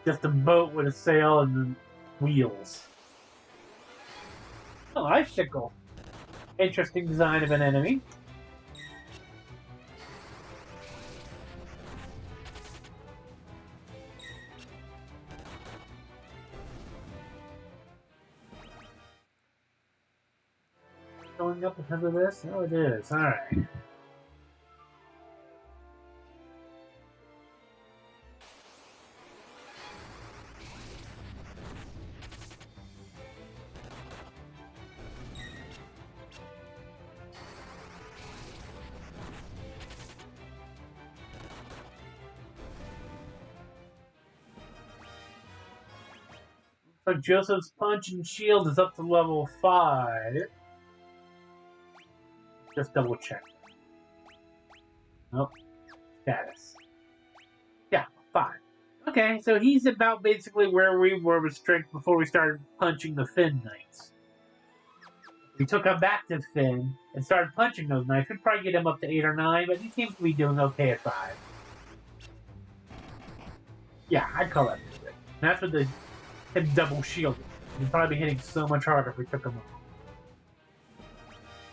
Just a boat with a sail and wheels. Oh, icicle. Interesting design of an enemy. Going up because of this? Oh, it is. Alright. So Joseph's punch and shield is up to level 5. Just double check. Nope. Status. Yeah, 5. Okay, so he's about basically where we were with strength before we started punching the Finn Knights. We took him back to Finn and started punching those knights. We'd probably get him up to 8 or 9, but he seems to be doing okay at 5. Yeah, I'd call that pretty good. And that's with the double shield. We'd probably be hitting so much harder if we took him off.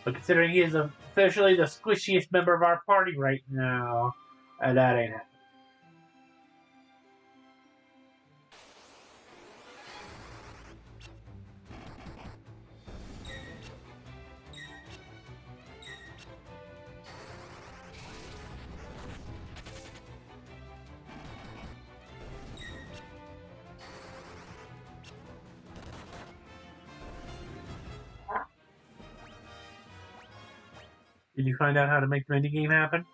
But considering he is officially the squishiest member of our party right now, that ain't happening. Did you find out how to make the minigame happen?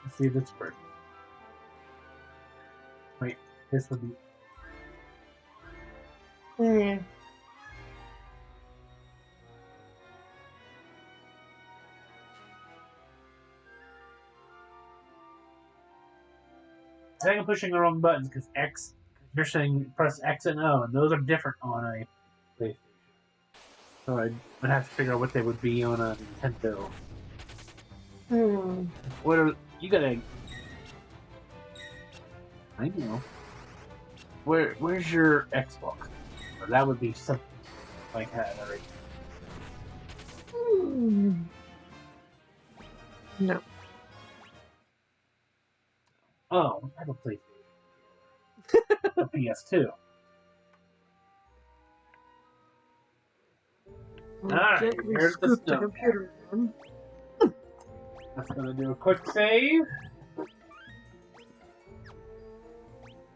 Let's see if it's working. Wait, this would be... Hmm. I think I'm pushing the wrong buttons because X, you're saying press X and O, and those are different on a PlayStation. So I'd have to figure out what they would be on a Nintendo. What are you gotta? I know. Where's your Xbox? Or that would be something like that, right? No. Oh, I have a PlayStation. A PS2. Alright, Gently here's the scoop the snow. computer in. Just gonna do a quick save.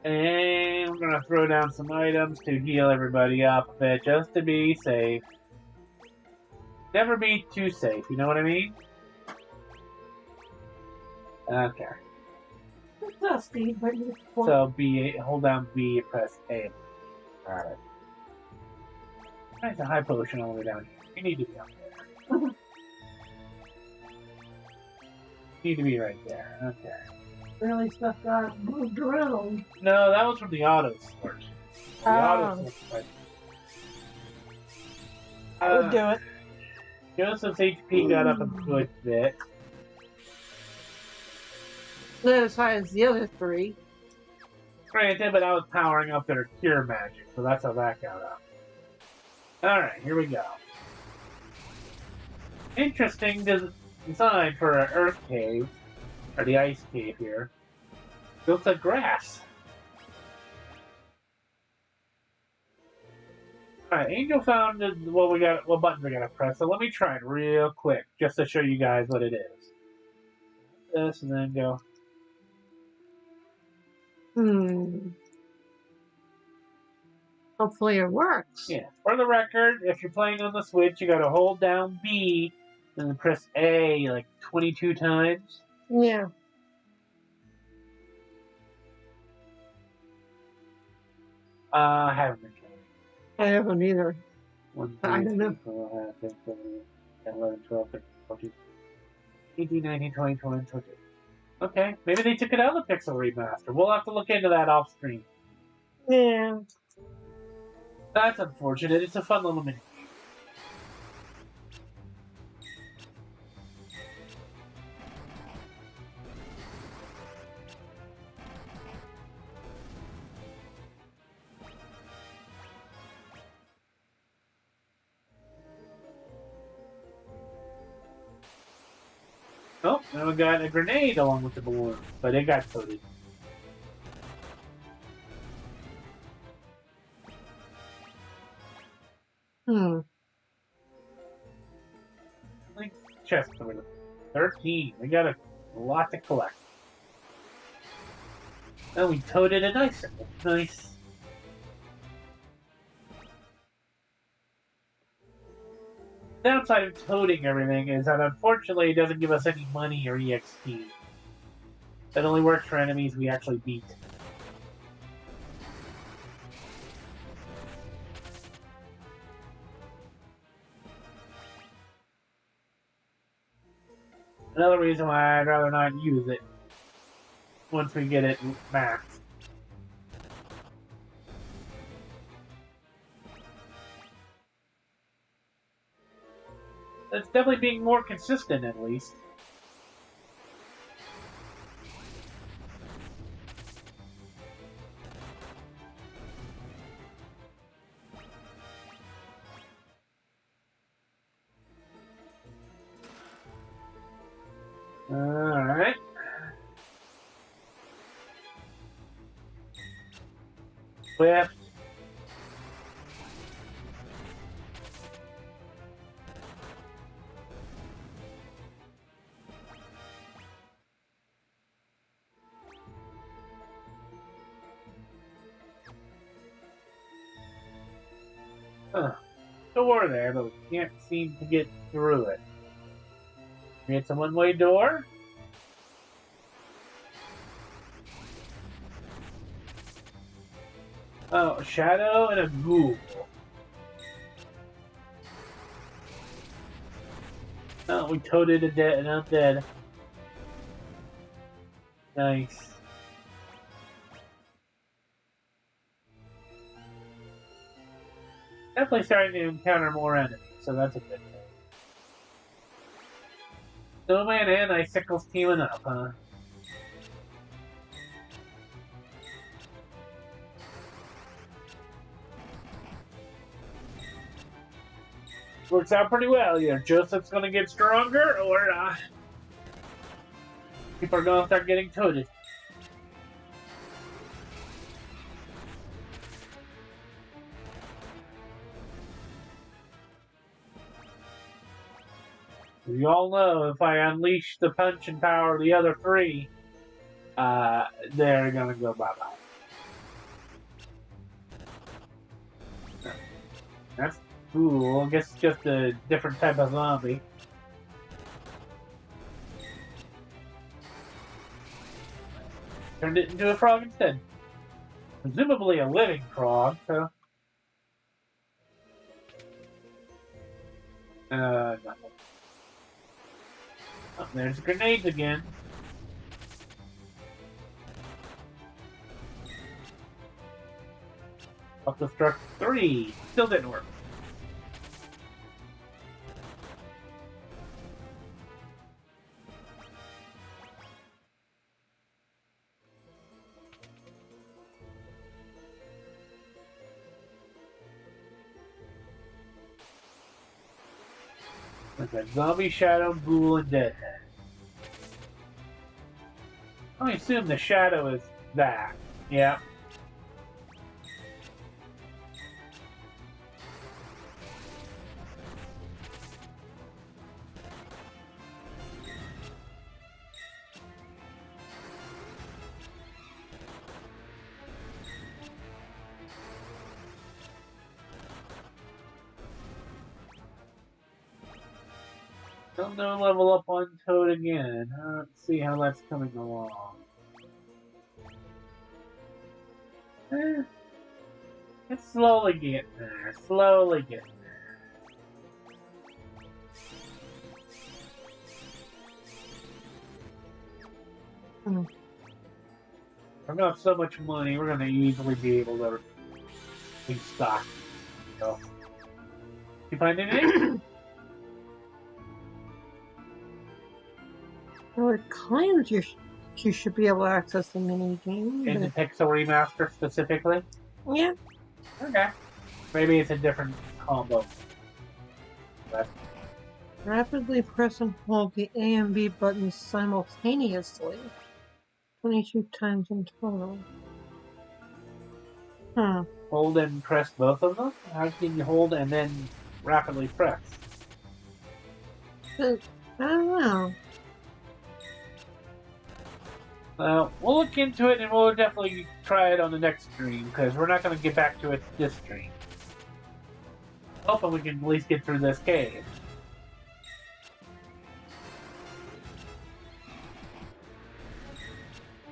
And we're gonna throw down some items to heal everybody up a bit, just to be safe. Never be too safe, you know what I mean? Okay. It's dusty, but you So B, hold down B, press A. Got it. There's a high potion all the way down here. You need to be up there. You need to be right there. Okay. really stuff got moved around. No, that was from the auto sort. The auto sort. Right. I would do it. Joseph's HP got up a good bit. Not as high as the other three. Granted, but I was powering up their cure magic, so that's how that got up. Alright, here we go. Interesting design for an earth cave, or the ice cave here. Built of grass. Alright, Angel found what buttons we gotta press, so let me try it real quick, just to show you guys what it is. This, and then go. Hopefully it works. Yeah. For the record, if you're playing on the Switch, you gotta hold down B and then press A like 22 times. Yeah. I haven't been counting. I haven't either. 1, 2, I don't 3, know. 4, 5, 6, 7, 8, 11, 12, 13, 14, 18, 19, 20, 21, 22. Okay, maybe they took it out of the Pixel Remaster. We'll have to look into that off screen. Yeah. That's unfortunate. It's a fun little mini. Oh, now we got a grenade along with the balloon, but it got coated. Like chest over there. 13. We got a lot to collect. And we toted an icicle. Nice. The downside of toting everything is that unfortunately it doesn't give us any money or EXP. That only works for enemies we actually beat. Another reason why I'd rather not use it once we get it maxed. It's definitely being more consistent, at least. Alright. Swift. Huh. Door there, but we can't seem to get through it. It's a one-way door. Oh, a shadow and a ghoul. Oh, we toted a dead and undead. Nice. Definitely starting to encounter more enemies, so that's a good thing. Snowman and Icicles teaming up, huh? Works out pretty well. Either Joseph's gonna get stronger, or people are gonna start getting toted. You all know if I unleash the punching power of the other three, they're gonna go bye-bye. That's cool. I guess it's just a different type of zombie. Turned it into a frog instead. Presumably a living frog, so... nothing. Oh, there's grenades again. Self-destruct 3. Still didn't work. Okay, zombie, shadow, ghoul, and deadhead. I assume the shadow is that. Yeah. Still no level up on Toad again. Let's see how that's coming along. It's slowly getting there. Slowly getting there. We're gonna have so much money, we're gonna easily be able to restock. So, you find anything? Well, it claims you should be able to access the mini game. In the Pixel Remaster specifically? Yeah. Okay. Maybe it's a different combo. But Rapidly press and hold the A and B buttons simultaneously. 22 times in total. Huh. hold and press both of them? How can you hold and then rapidly press? I don't know. We'll look into it and we'll definitely try it on the next stream, because we're not going to get back to it this stream. Hoping we can at least get through this cave.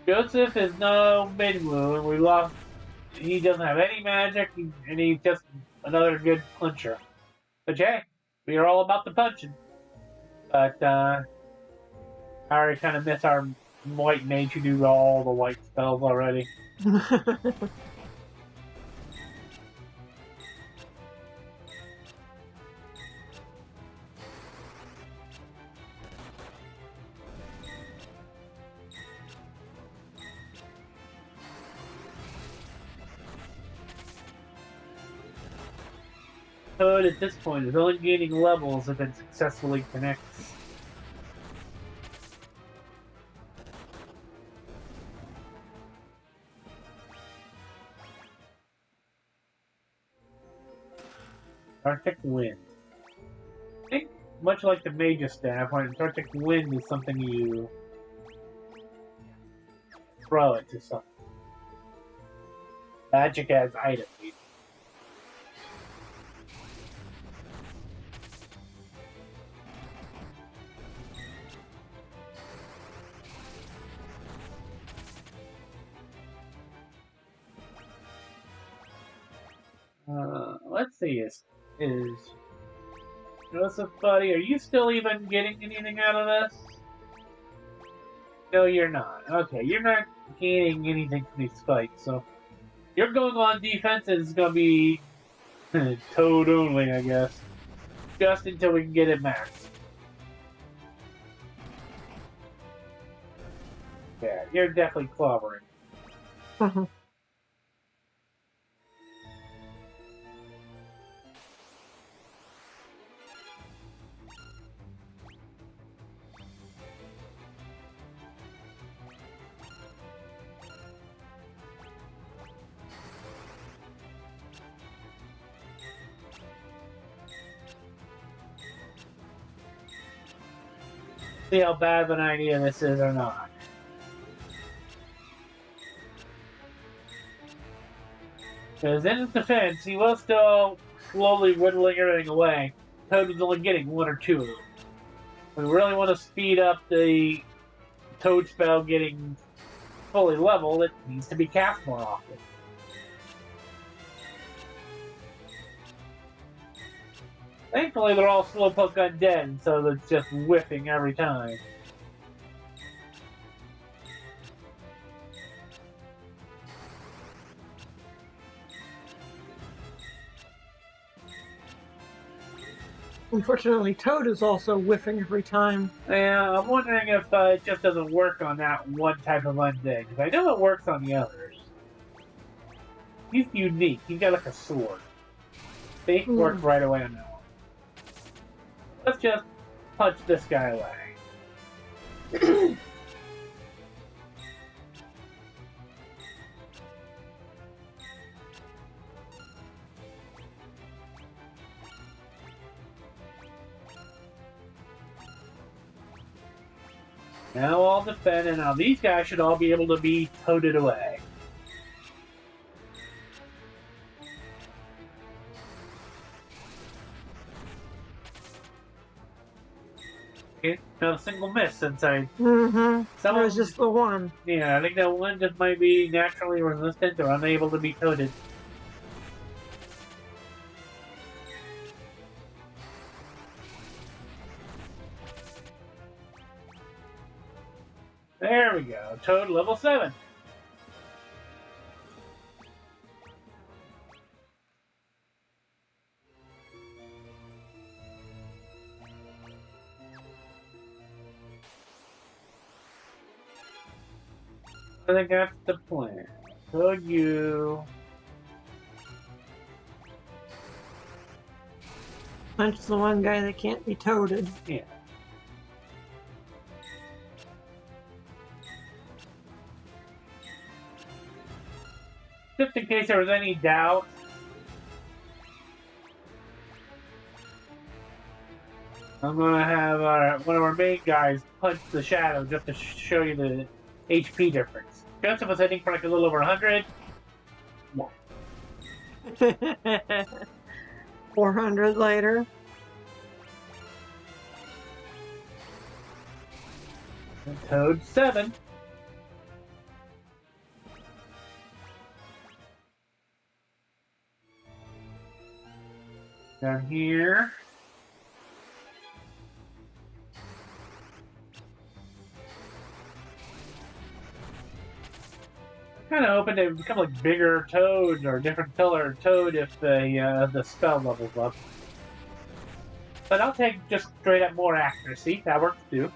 Joseph is no Minwoo, and we lost. He doesn't have any magic, and he's just another good puncher. But hey, we are all about the punching. But I already kind of miss our white mage who do all the white spells already. Toad at this point is only gaining levels if it successfully connects. Arctic Wind. I think, much like the Mage's Staff, when Arctic Wind is something you throw it to something. Magic as item. Let's see, is Joseph, buddy, are you still even getting anything out of this? No, you're not. Okay, you're not gaining anything from these fights, so you're going on defense, and it's gonna be Toad only, I guess. Just until we can get it maxed. Yeah, you're definitely clobbering. See how bad of an idea this is or not. Because in his defense, he was still slowly whittling everything away. Toad was only getting one or two of them. We really want to speed up the Toad spell getting fully leveled. It needs to be cast more often. Thankfully, they're all Slowpoke undead, so it's just whiffing every time. Unfortunately, Toad is also whiffing every time. Yeah, I'm wondering if it just doesn't work on that one type of undead, because I know it works on the others. He's unique. He's got like a sword. They work right away on that one. Let's just punch this guy away. Now I'll defend, and now these guys should all be able to be toted away. Okay, not a single miss since I... That was just the one. Yeah, I think that one just might be naturally resistant or unable to be toted. There we go. Toad level 7. I think that's the plan. Toad you. Punch the one guy that can't be toted. Yeah. Just in case there was any doubt, I'm gonna have one of our main guys punch the shadow just to show you the HP difference. Joseph was hitting for like a little over 100. Yeah. 400 later. And Toad 7. Down here. I'm kind of hoping they become like bigger toads or different color toad if the spell levels up. But I'll take just straight up more accuracy. That works too.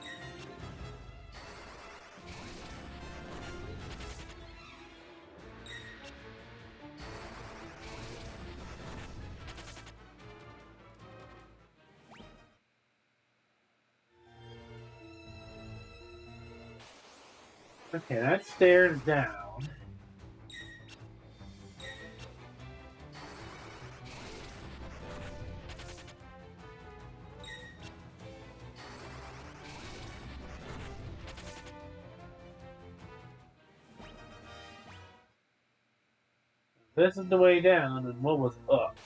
Okay, that stairs down. This is the way down, and what was up?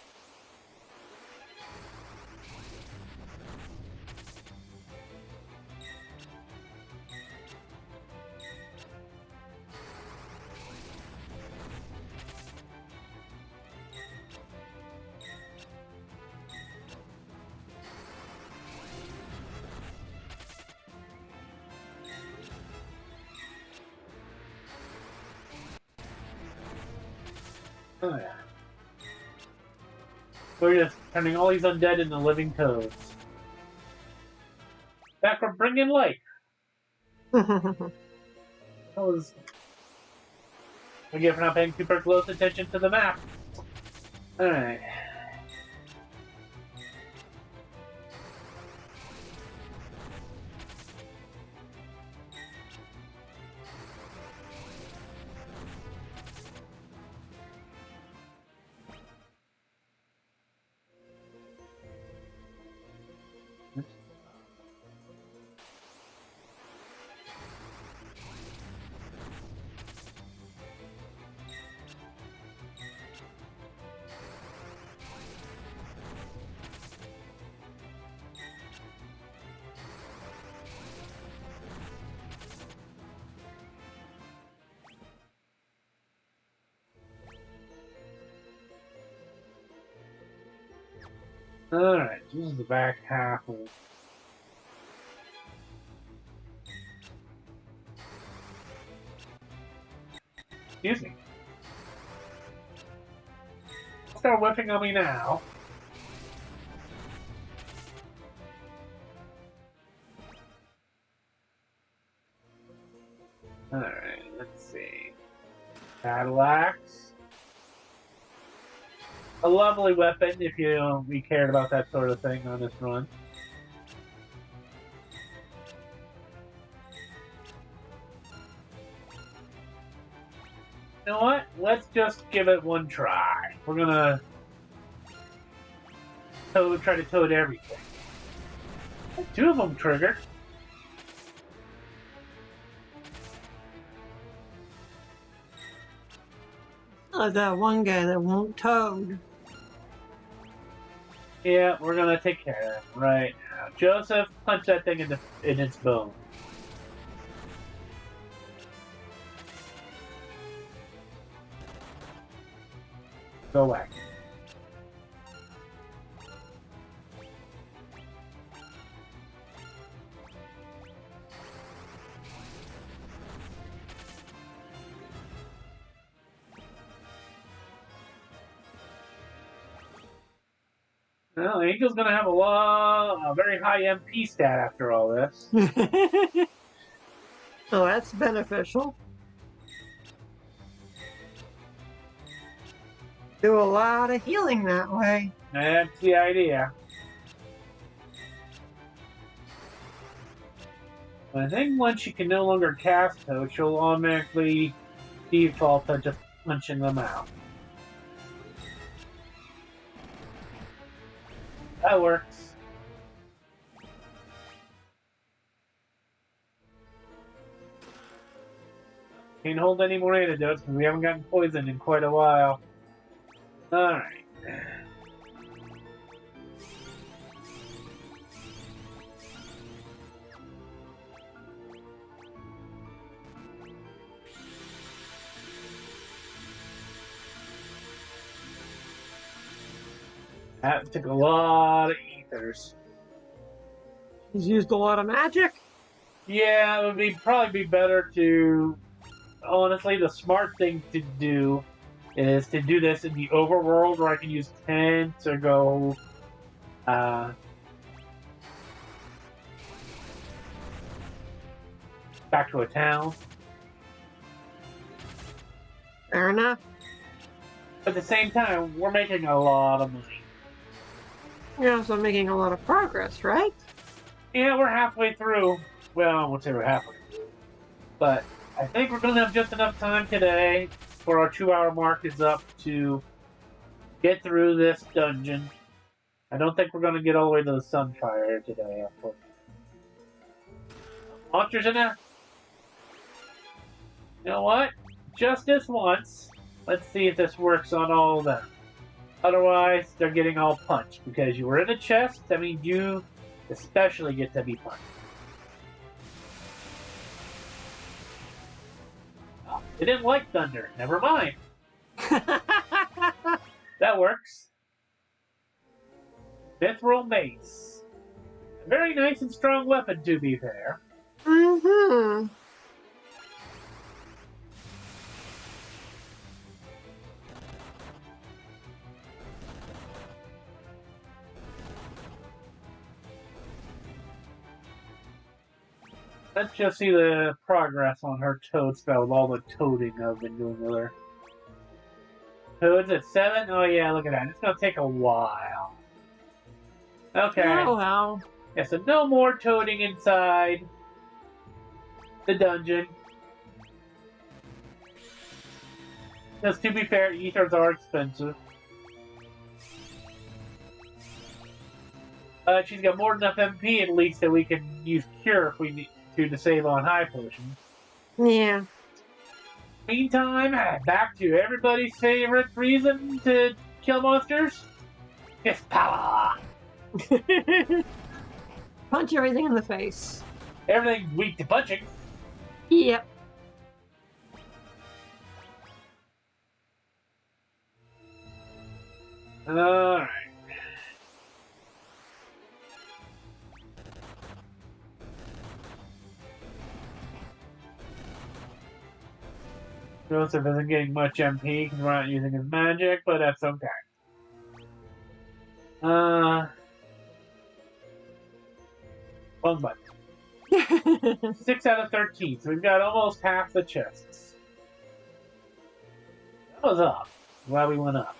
Oh yeah. We're just turning all these undead into living toads. Back from bringing life. That was... I get for not paying super close attention to the map. Alright. Alright, this is the back half of... Excuse me. Start whipping on me now. Alright, let's see. Cadillacs. A lovely weapon if we cared about that sort of thing on this run. You know what? Let's just give it one try. We're gonna try to toad everything. 2 of them triggered. Oh, that one guy that won't toad. Yeah, we're gonna take care of him right now. Joseph, punch that thing in its bone. Go away. Well, Angel's gonna have a very high MP stat after all this. Oh, that's beneficial. Do a lot of healing that way. That's the idea. I think once she can no longer cast Toad, she'll automatically default to just punching them out. That works. Can't hold any more antidotes because we haven't gotten poisoned in quite a while. Alright. That took a lot of ethers. He's used a lot of magic. Yeah, it would probably be better to... Honestly, the smart thing to do is to do this in the overworld where I can use tents or go... back to a town. Fair enough. At the same time, we're making a lot of money. You're also making a lot of progress, right? Yeah, we're halfway through. Well, I won't say we're halfway through. But I think we're going to have just enough time today for our 2-hour mark is up to get through this dungeon. I don't think we're going to get all the way to the Sunfire today, unfortunately. Monsters in there? You know what? Just this once. Let's see if this works on all of them. Otherwise, they're getting all punched. Because you were in a chest, that means you especially get to be punched. Oh, they didn't like thunder. Never mind. That works. Mithril Mace. A very nice and strong weapon, to be fair. Mm-hmm. Let's just see the progress on her toad spell with all the toading I've been doing with her. Toads at 7? Oh yeah, look at that. It's gonna take a while. Okay. Oh, well. Yeah, so no more toading inside the dungeon. Because to be fair, ethers are expensive. She's got more than enough MP at least that we can use Cure if we need to save on high potions. Yeah. Meantime, back to everybody's favorite reason to kill monsters. It's power! Punch everything in the face. Everything's weak to punching. Yep. Alright. Joseph isn't getting much MP because we're not using his magic, but that's okay. One button. 6 out of 13, so we've got almost half the chests. That was up. Glad we went up.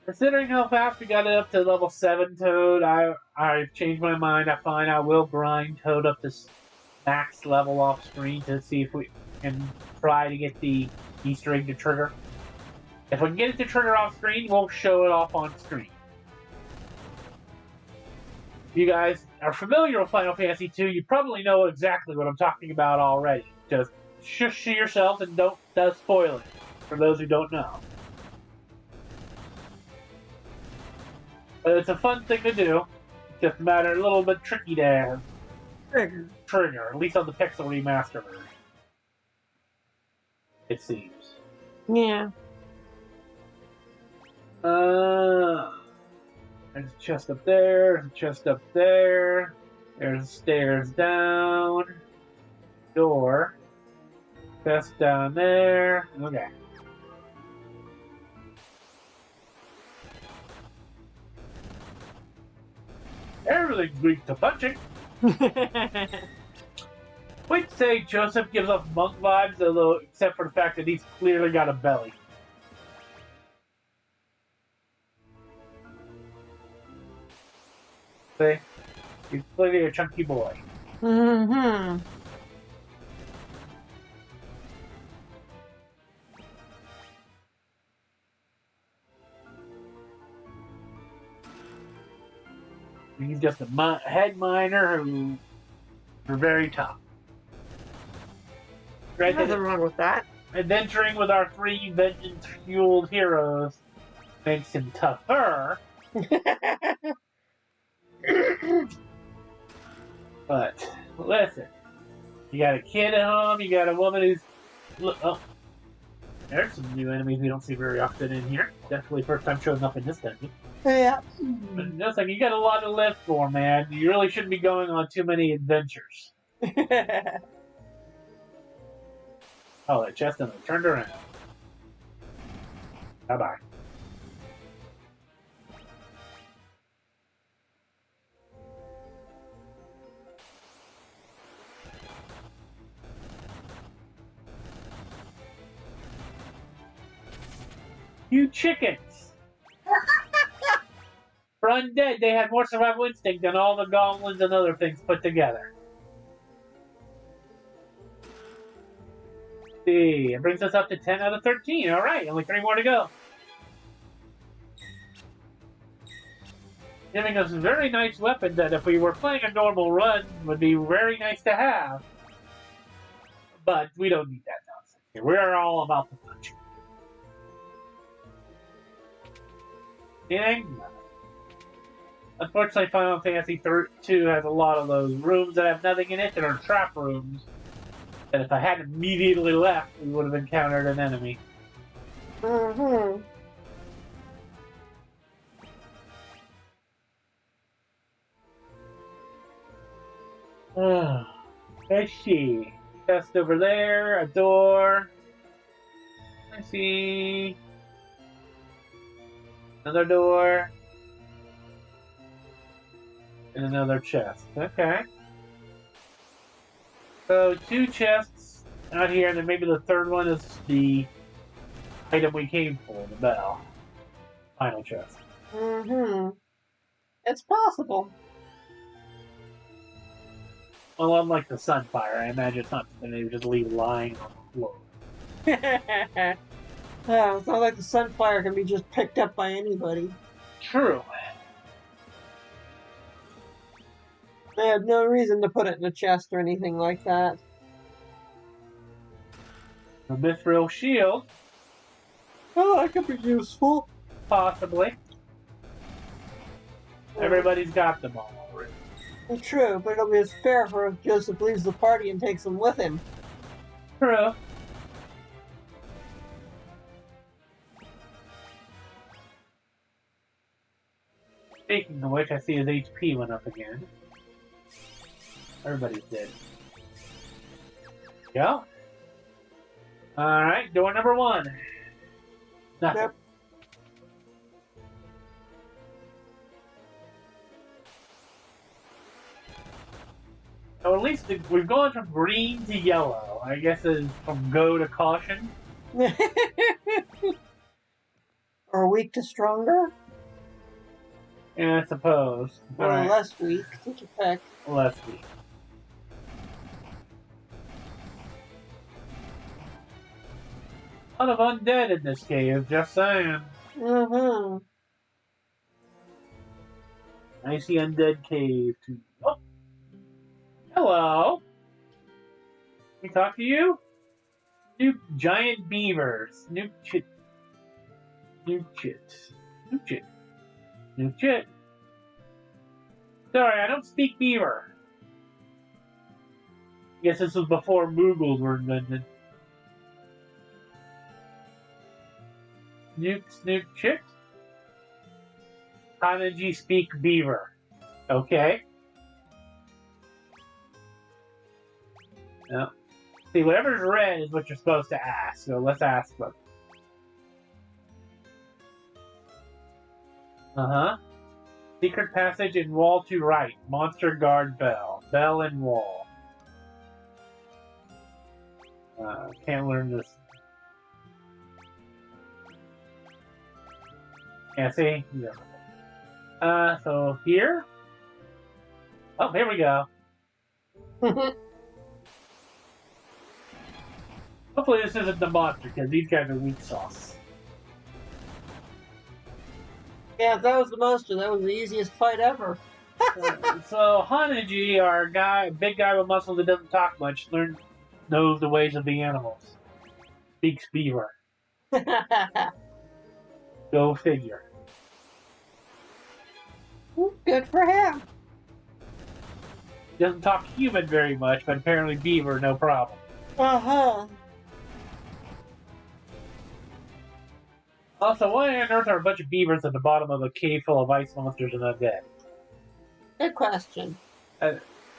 Considering how fast we got it up to level 7 Toad, I've changed my mind. I find I will grind Toad up to max level off screen to see if we can try to get the Easter egg to trigger. If we can get it to trigger off screen, we'll show it off on screen. If you guys are familiar with Final Fantasy II, you probably know exactly what I'm talking about already. Just shush yourself and don't spoil it for those who don't know. But it's a fun thing to do. It's just a matter a little bit tricky to trigger, at least on the Pixel Remaster version. It seems. Yeah. There's a chest up there, there's a chest up there, there's stairs down, door, chest down there, okay. Everything's weak to punching. We'd say Joseph gives off monk vibes, although except for the fact that he's clearly got a belly. See? He's clearly a chunky boy. Mm-hmm. He's just a head miner who are very tough. There's nothing wrong with that. Adventuring with our 3 vengeance-fueled heroes makes him tougher. But, listen. You got a kid at home, you got a woman who's... Oh. There's some new enemies we don't see very often in here. Definitely first time showing up in this dungeon. Yeah. But just like, you got a lot to live for, man. You really shouldn't be going on too many adventures. Oh, that chest and turned around. Bye-bye. You chickens! For undead, they had more survival instinct than all the goblins and other things put together. See, it brings us up to 10 out of 13. Alright, only 3 more to go. Giving us a very nice weapon that if we were playing a normal run would be very nice to have. But we don't need that nonsense here. We're all about the punch. Anything? Nothing. Unfortunately, Final Fantasy II has a lot of those rooms that have nothing in it that are trap rooms. And if I hadn't immediately left, we would have encountered an enemy. Mm-hmm. Let's see. Chest over there, a door. I see. Another door. And another chest. Okay. So 2 chests out here, and then maybe the third one is the item we came for, the bell. Final chest. Mm-hmm. It's possible. Well, unlike the Sunfire, I imagine it's not something they would just leave lying on the floor. It's not like the Sunfire can be just picked up by anybody. True. They have no reason to put it in a chest or anything like that. The Mithril Shield. Oh, that could be useful. Possibly. Everybody's got them all already. True, but it'll be a spare for if Joseph leaves the party and takes them with him. True. Speaking of which, I see his HP went up again. Everybody's dead. Go. Alright, door number 1. Nothing. Yep. So at least we've gone from green to yellow. I guess it's from go to caution. Or weak to stronger? Yeah, I suppose. Or Alright. less weak, take your pick. Less weak. A lot of undead in this cave, just saying. Mm-hmm. I see undead cave too. Oh. Hello. Can we talk to you? New giant beavers. New chit. New chit. New chit. New chit. Sorry, I don't speak beaver. Guess this was before Moogles were invented. Snoop chit. How did you speak beaver? Okay. No. See, whatever's red is what you're supposed to ask, so let's ask them. Uh-huh. Secret passage and wall to right. Monster guard bell. Bell and wall. Can't learn this. Can't see? Yeah. So here? Oh, here we go. Hopefully this isn't the monster, because these guys are weak sauce. Yeah, if that was the monster, that was the easiest fight ever. So Hanaji, our big guy with muscles that doesn't talk much, knows the ways of the animals. Speaks beaver. Go figure. Good for him. He doesn't talk human very much, but apparently beaver, no problem. Uh-huh. Also, why on earth are a bunch of beavers at the bottom of a cave full of ice monsters and undead? Good question. Uh,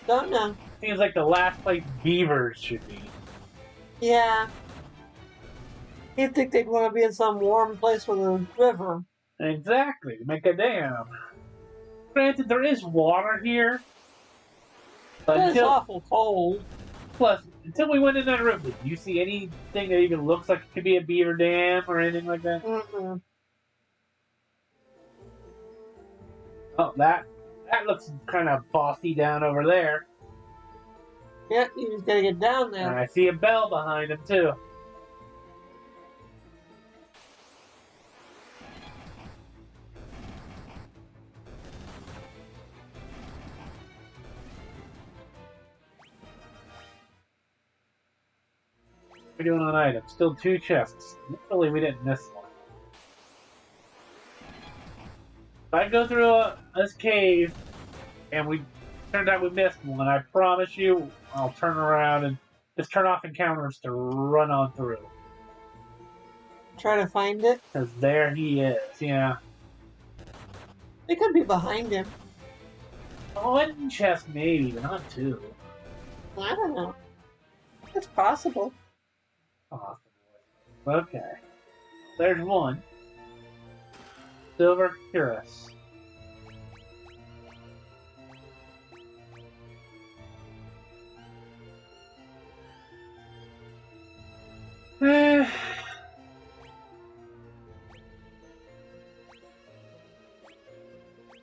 Don't know. Seems like the last place beavers should be. Yeah. You'd think they'd want to be in some warm place with a river. Exactly, to make a dam. Granted, there is water here. But It's awful cold. Plus, until we went in that room, did you see anything that even looks like it could be a beaver dam or anything like that? Mm-mm. Oh, that looks kind of bossy down over there. Yep, you just gotta get down there. And I see a bell behind him, too. What are we doing on items? Still 2 chests. Hopefully we didn't miss one. If I go through this cave and turned out we missed one, I promise you I'll turn around and just turn off encounters to run on through. Try to find it. Because there he is, yeah. It could be behind him. 1 chest maybe, but not 2. I don't know. It's possible. Possibly. Okay. There's 1. Silver Cuirass.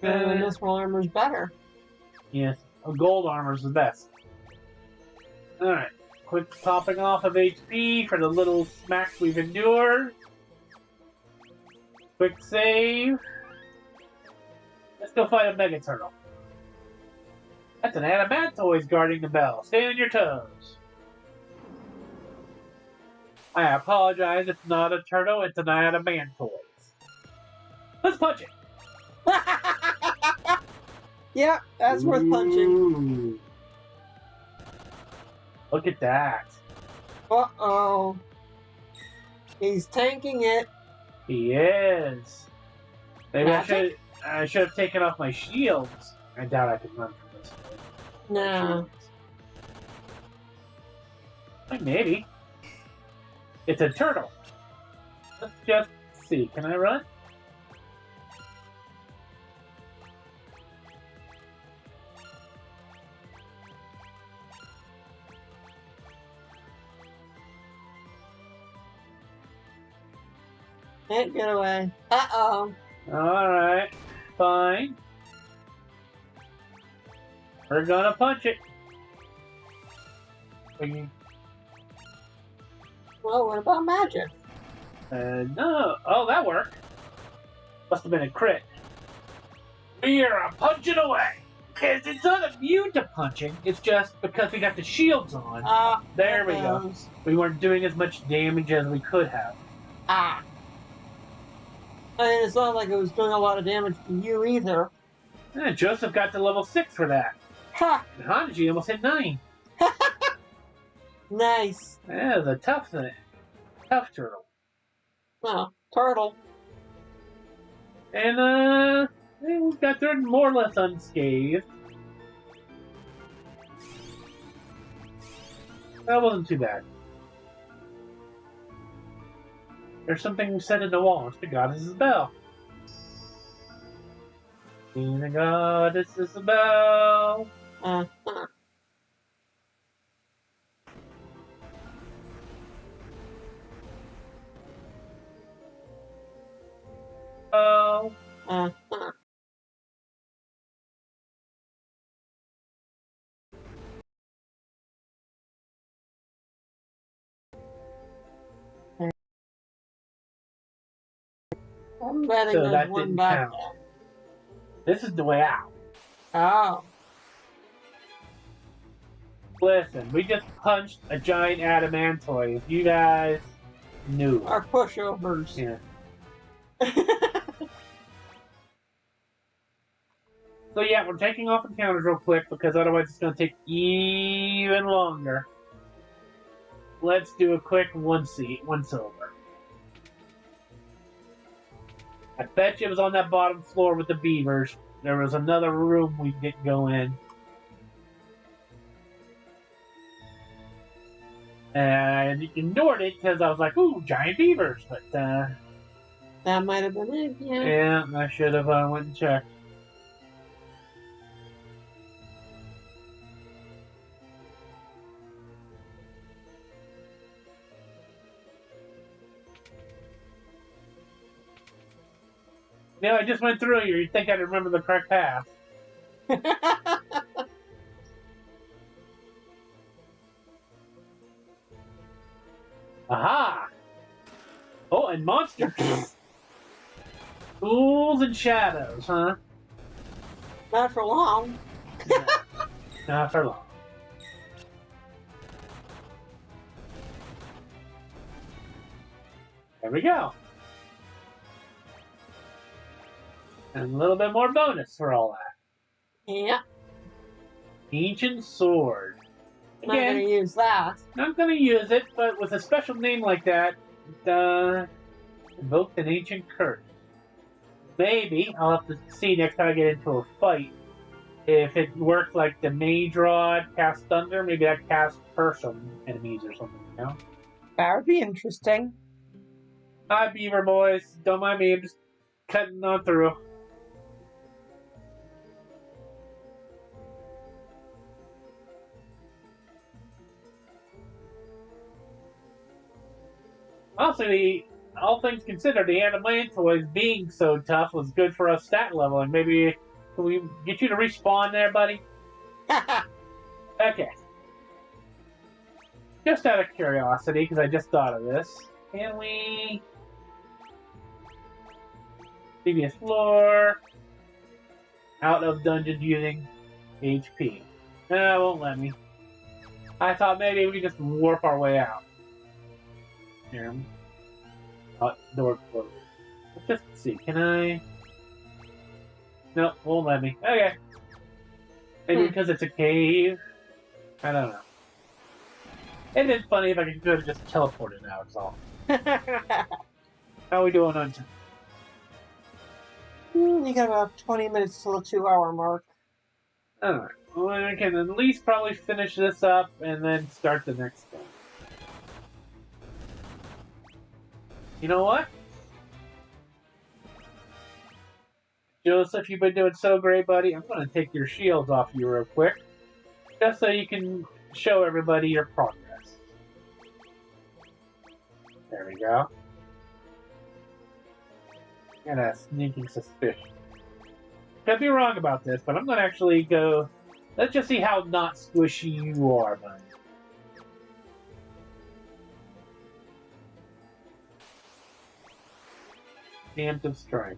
Municipal armor's better. Yes, gold armor's the best. Alright, quick topping off of HP for the little smacks we've endured. Quick save. Let's go fight a Mega Turtle. That's an adamantoid guarding the bell. Stay on your toes. I apologize, it's not a turtle, it's an adamantoid. Let's punch it! Yeah, that's worth punching. Ooh. Look at that. Uh-oh. He's tanking it. He is. Maybe Magic? I should have taken off my shields. I doubt I can run from this. No. Maybe. It's a turtle. Let's just see. Can I run? Can't get away. Uh-oh. Alright. Fine. We're gonna punch it. Well, what about magic? No. Oh, that worked. Must have been a crit. We are punching away. Because it's not immune to punching. It's just because we got the shields on. There we go. We weren't doing as much damage as we could have. Ah. I mean, it's not like it was doing a lot of damage to you either. Yeah, Joseph got to level 6 for that. Ha! And Hanji almost hit 9. Nice. Yeah, it was a tough thing. Tough turtle. Oh, turtle. And, we got through more or less unscathed. That wasn't too bad. There's something set in the wall. It's the goddess's bell. The goddess's bell. Oh. I'm betting So there's that one didn't back count. This is the way out. Oh. Listen, we just punched a giant adamantoid. You guys knew. Our pushovers. Yeah. So yeah, we're taking off encounters real quick because otherwise it's going to take even longer. Let's do a quick once over. I bet you it was on that bottom floor with the beavers. There was another room we didn't go in. And ignored it because I was like, ooh, giant beavers. But, that might have been it, yeah. Yeah, I should have went and checked. No, I just went through here. You'd think I'd remember the correct path. Aha! Oh, and monsters. Ghouls and shadows, huh? Not for long. No, not for long. There we go. And a little bit more bonus for all that. Yeah. Ancient sword. Not gonna use that. Not gonna use it, but with a special name like that, it invoked an ancient curse. Maybe I'll have to see next time I get into a fight if it works like the mage rod cast thunder. Maybe that casts curse on enemies or something. You know? That would be interesting. Hi, beaver boys. Don't mind me. I'm just cutting on through. Also, all things considered, the adamantoids being so tough was good for us stat leveling. Maybe can we get you to respawn there, buddy? Okay. Just out of curiosity, because I just thought of this, can we... Previous floor... Out of dungeon using HP. No, it won't let me. I thought maybe we could just warp our way out. Here. Door closed. Let's just see. Can I? Nope, won't let me. Okay. Maybe because it's a cave. I don't know. It'd been funny if I could have just teleported out. It's all. How are we doing on time? You got about 20 minutes till the 2-hour mark. Alright. Well, I can at least probably finish this up and then start the next one. You know what? Joseph, you've been doing so great, buddy. I'm going to take your shields off you real quick. Just so you can show everybody your progress. There we go. Got a sneaking suspicion. Could be wrong about this, but I'm going to actually go... Let's just see how not squishy you are, buddy. Preemptive strike.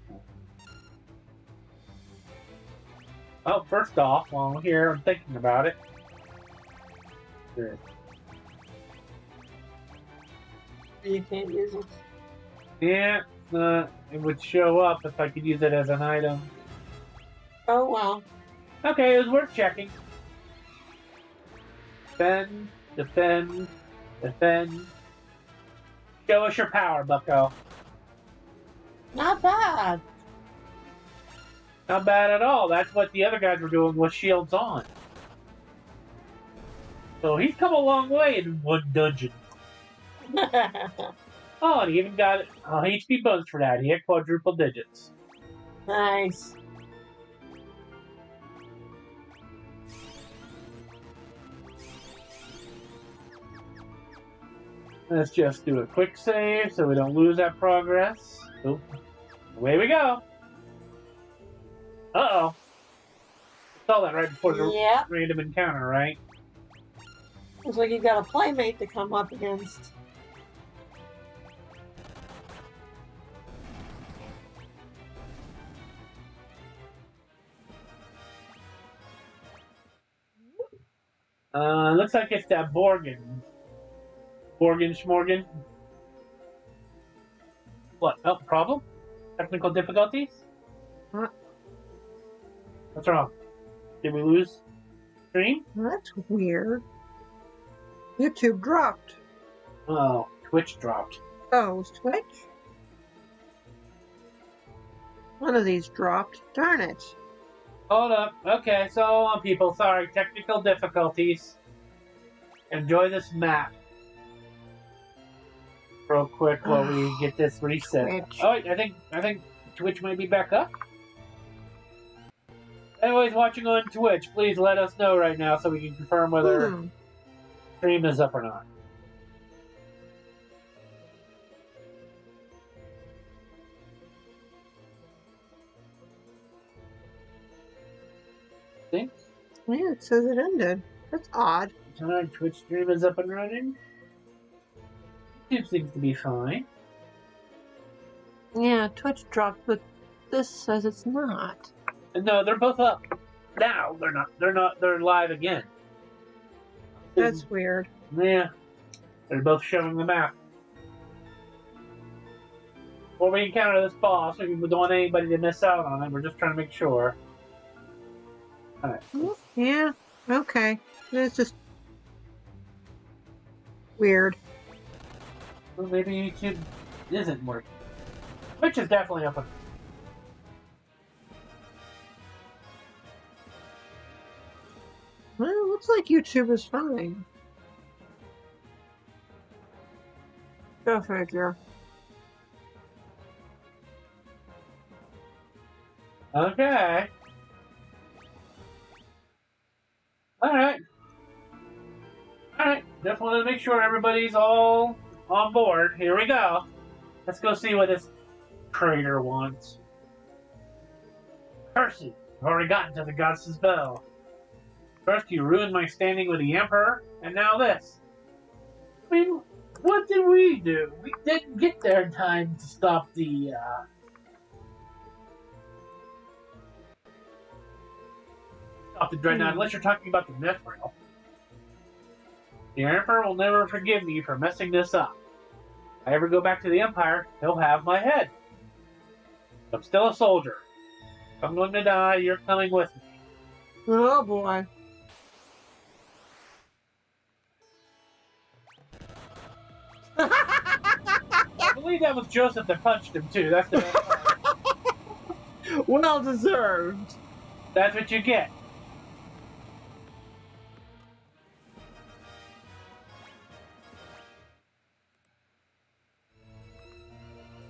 Oh, first off, while I'm here, I'm thinking about it. Good. You can't use it. Yeah, it would show up if I could use it as an item. Oh, well. Okay, it was worth checking. Defend, defend, defend. Show us your power, bucko. Not bad. Not bad at all. That's what the other guys were doing with shields on. So he's come a long way in one dungeon. Oh, and he even got HP bonus for that. He had quadruple digits. Nice. Let's just do a quick save so we don't lose that progress. Oop. Away we go. Uh-oh. Saw that right before the random encounter, right? Looks like you've got a playmate to come up against. Looks like it's that Borgin. Borgin Schmorgan. What? Oh, problem? Technical difficulties? What? What's wrong? Did we lose stream? That's weird. YouTube dropped. Oh, Twitch dropped. Oh, it was Twitch? One of these dropped. Darn it. Hold up. Okay, so people, sorry, technical difficulties. Enjoy this map. Real quick while we get this reset. Twitch. Oh, I think Twitch might be back up. Anyways, watching on Twitch, please let us know right now so we can confirm whether stream is up or not. Think? Yeah, it says it ended. That's odd. Alright, Twitch stream is up and running. YouTube seems to be fine. Yeah, Twitch dropped, but this says it's not. No, they're both up. Now they're not. They're live again. That's weird. Yeah, they're both showing the map. Before we encounter this boss, we don't want anybody to miss out on it. We're just trying to make sure. All right. Yeah. Okay. It's just weird. Well, maybe YouTube isn't working. Twitch is definitely up. Well, it looks like YouTube is fine. Go figure. Okay. Alright. Alright. Just wanted to make sure everybody's all on board. Here we go. Let's go see what this traitor wants. Curse you. I've already gotten to the goddess's bell. First you ruined my standing with the Emperor, and now this. I mean, what did we do? We didn't get there in time to stop the, Dreadnought, unless you're talking about the Mithril. The Emperor will never forgive me for messing this up. If I ever go back to the Empire, he'll have my head. I'm still a soldier. If I'm going to die, you're coming with me. Oh boy. I believe that was Joseph that punched him too. That's the Well deserved. That's what you get.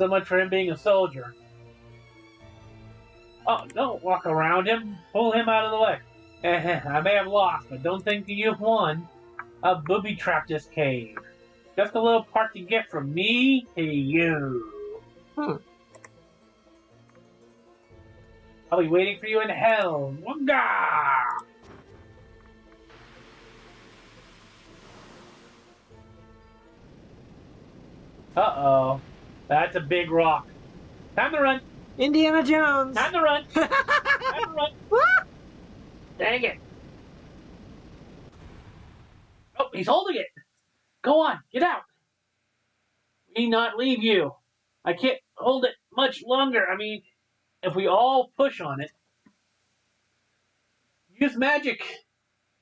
So much for him being a soldier. Oh, don't walk around him. Pull him out of the way. I may have lost, but don't think you've won. I've booby-trapped this cave. Just a little part to get from me to you. I'll be waiting for you in hell. Wonga! Uh-oh. That's a big rock. Time to run. Indiana Jones. Time to run. Time to run. Dang it. Oh, he's holding it. Go on, get out. We not leave you. I can't hold it much longer. I mean, if we all push on it. Use magic.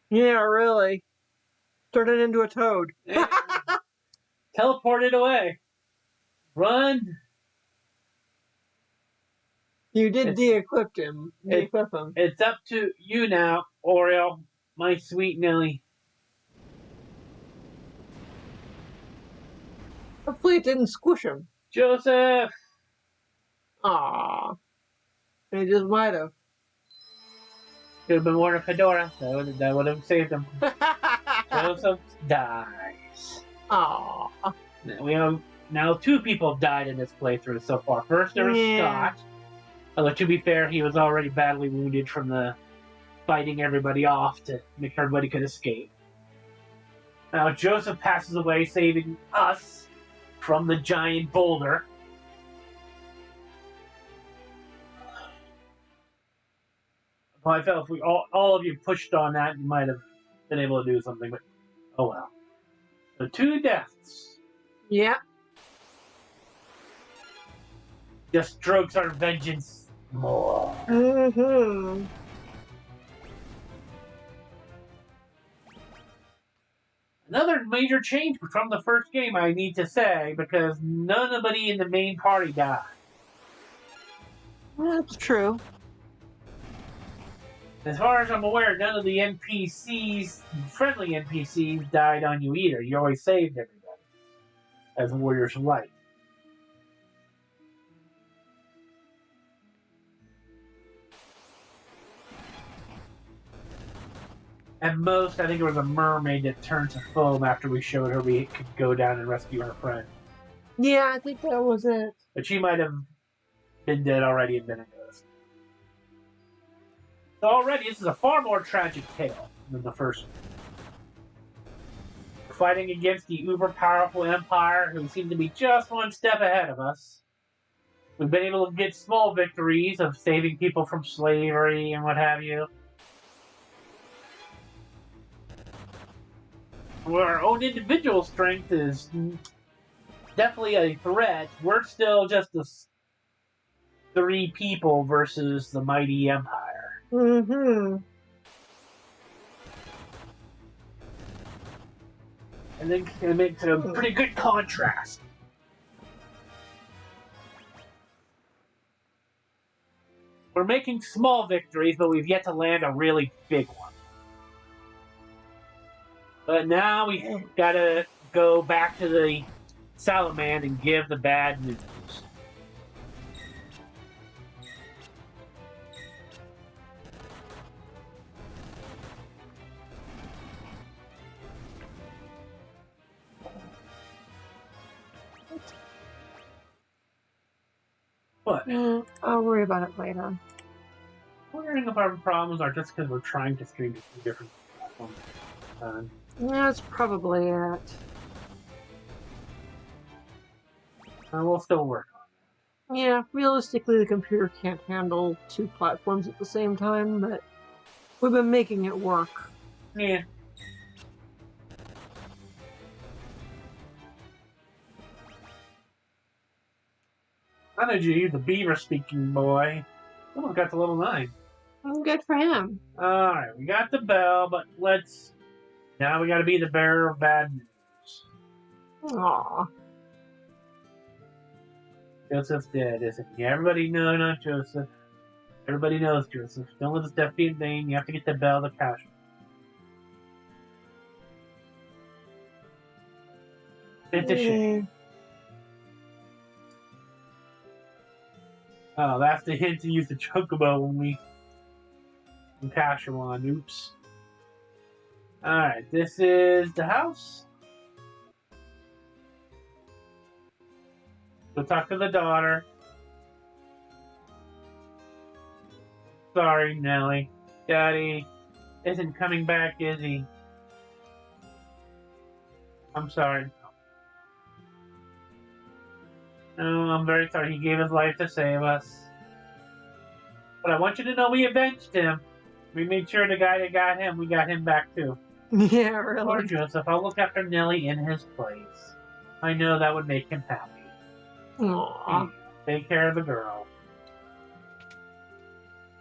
Yeah, really. Turn it into a toad. Teleport it away. Run. You did de-equip him. It's up to you now, Oriole, my sweet Nelly. Hopefully it didn't squish him. Joseph! Aww. It just might have. Could have been wearing a fedora. That would have saved him. Joseph dies. Aww. We have now 2 people have died in this playthrough so far. First there was Scott. Although to be fair, he was already badly wounded from the fighting everybody off to make sure everybody could escape. Now Joseph passes away, saving us from the giant boulder. Well, I felt if we all of you pushed on that, you might have been able to do something, but oh well. So 2 deaths. Yeah. Just strokes our vengeance more. Mm-hmm. Another major change from the first game, I need to say, because nobody in the main party died. That's true. As far as I'm aware, none of the NPCs, friendly NPCs, died on you either. You always saved everybody as Warriors of Light. At most, I think it was a mermaid that turned to foam after we showed her we could go down and rescue her friend. Yeah, I think that was it. But she might have been dead already and been a ghost. So already, this is a far more tragic tale than the first one. We're fighting against the uber-powerful Empire, who seem to be just one step ahead of us. We've been able to get small victories of saving people from slavery and what have you. Where our own individual strength is definitely a threat, we're still just 3 people versus the mighty Empire. Mm-hmm. I think it makes a pretty good contrast. We're making small victories, but we've yet to land a really big one. But now we gotta go back to the Salamander and give the bad news. What? I'll worry about it later. I'm wondering if our problems are just because we're trying to stream to 2 different platforms at the time. That's probably it. We'll still work on it. Yeah, realistically the computer can't handle 2 platforms at the same time, but we've been making it work. Yeah. How did you use the beaver speaking boy? Someone got to level 9. Good for him. Alright, we got the bell, but now we gotta be the bearer of bad news. Aww. Joseph's dead, isn't he? Everybody knows, not Joseph. Everybody knows Joseph. Don't let this death be in vain. You have to get the bell to cash it. It's a shame. Oh, that's the hint to use the chocobo when we cash them on. Oops. Alright, this is the house. Go talk to the daughter. Sorry, Nelly. Daddy isn't coming back, is he? I'm sorry. No, I'm very sorry. He gave his life to save us. But I want you to know we avenged him. We made sure the guy that got him, we got him back too. Yeah, Poor really. Joseph, I'll look after Nelly in his place. I know that would make him happy. Aww. Take care of the girl.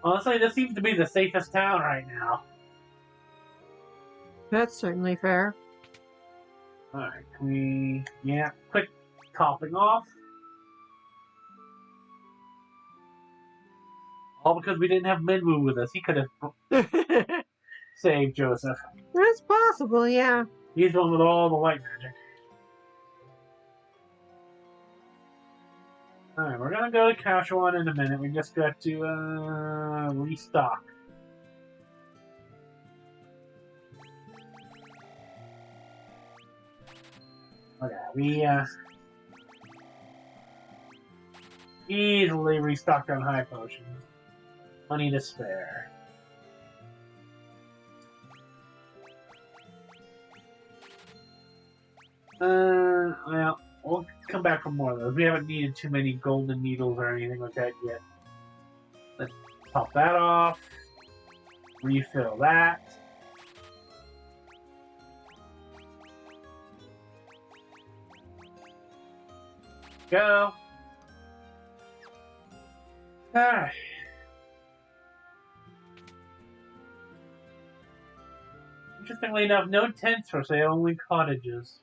Honestly, this seems to be the safest town right now. That's certainly fair. Alright, yeah, quick topping off. All because we didn't have Minwoo with us. He could have saved Joseph. That's possible, yeah. He's the one with all the white magic. Alright, we're gonna go to Kashuan in a minute. We just got to restock. Okay, we easily restocked on high potions. Money to spare. Well, we'll come back for more of those. We haven't needed too many golden needles or anything like that yet. Let's pop that off. Refill that. Go. Alright. Interestingly enough, no tents for sale, only cottages.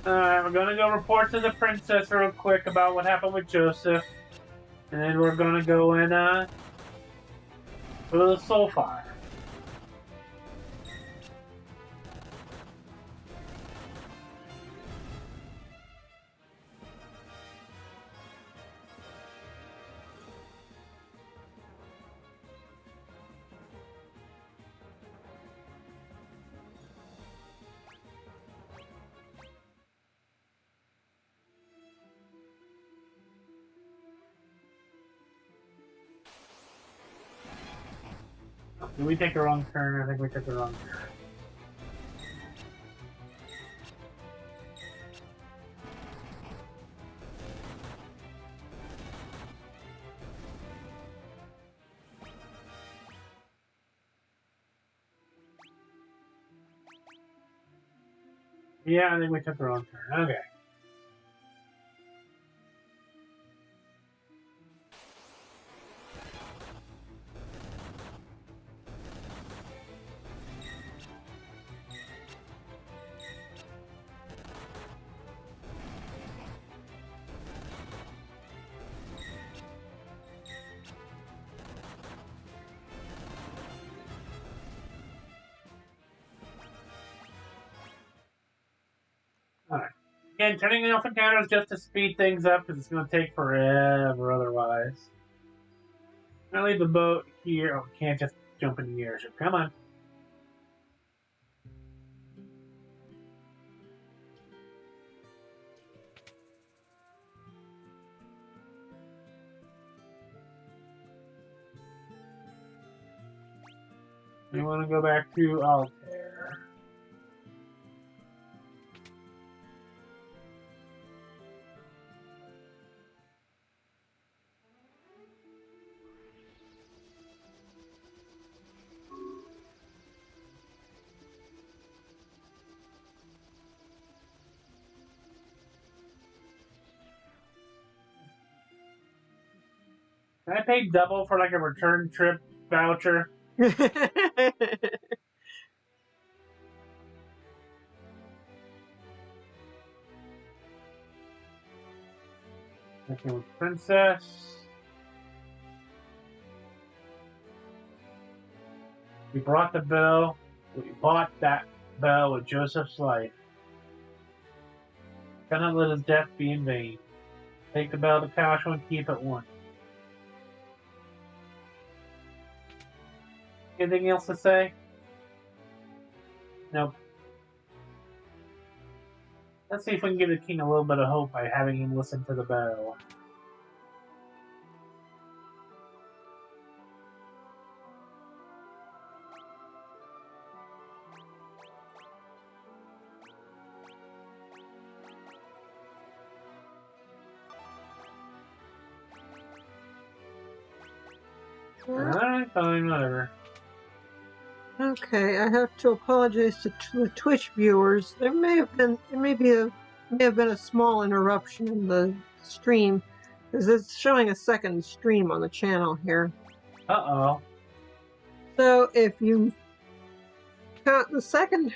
Alright, we're gonna go report to the princess real quick about what happened with Joseph. And then we're gonna go and, go to the Soul Fire. Did we take a wrong turn? I think we took the wrong turn. Yeah, I think we took the wrong turn. Okay. Alright. Again, turning off encounters just to speed things up because it's going to take forever otherwise. I'm going to leave the boat here. Oh, we can't just jump in the airship. Come on. We want to go back to Altair. Can I pay double for like a return trip voucher? Okay, with Princess. We brought the bell. We bought that bell with Joseph's life. Cannot let his death be in vain. Take the bell to Cashel and keep it one. Anything else to say? Nope. Let's see if we can give the king a little bit of hope by having him listen to the bell. Alright, fine, whatever. Okay, I have to apologize to the Twitch viewers. There may have been a small interruption in the stream, because it's showing a second stream on the channel here. Uh-oh. So if you count the second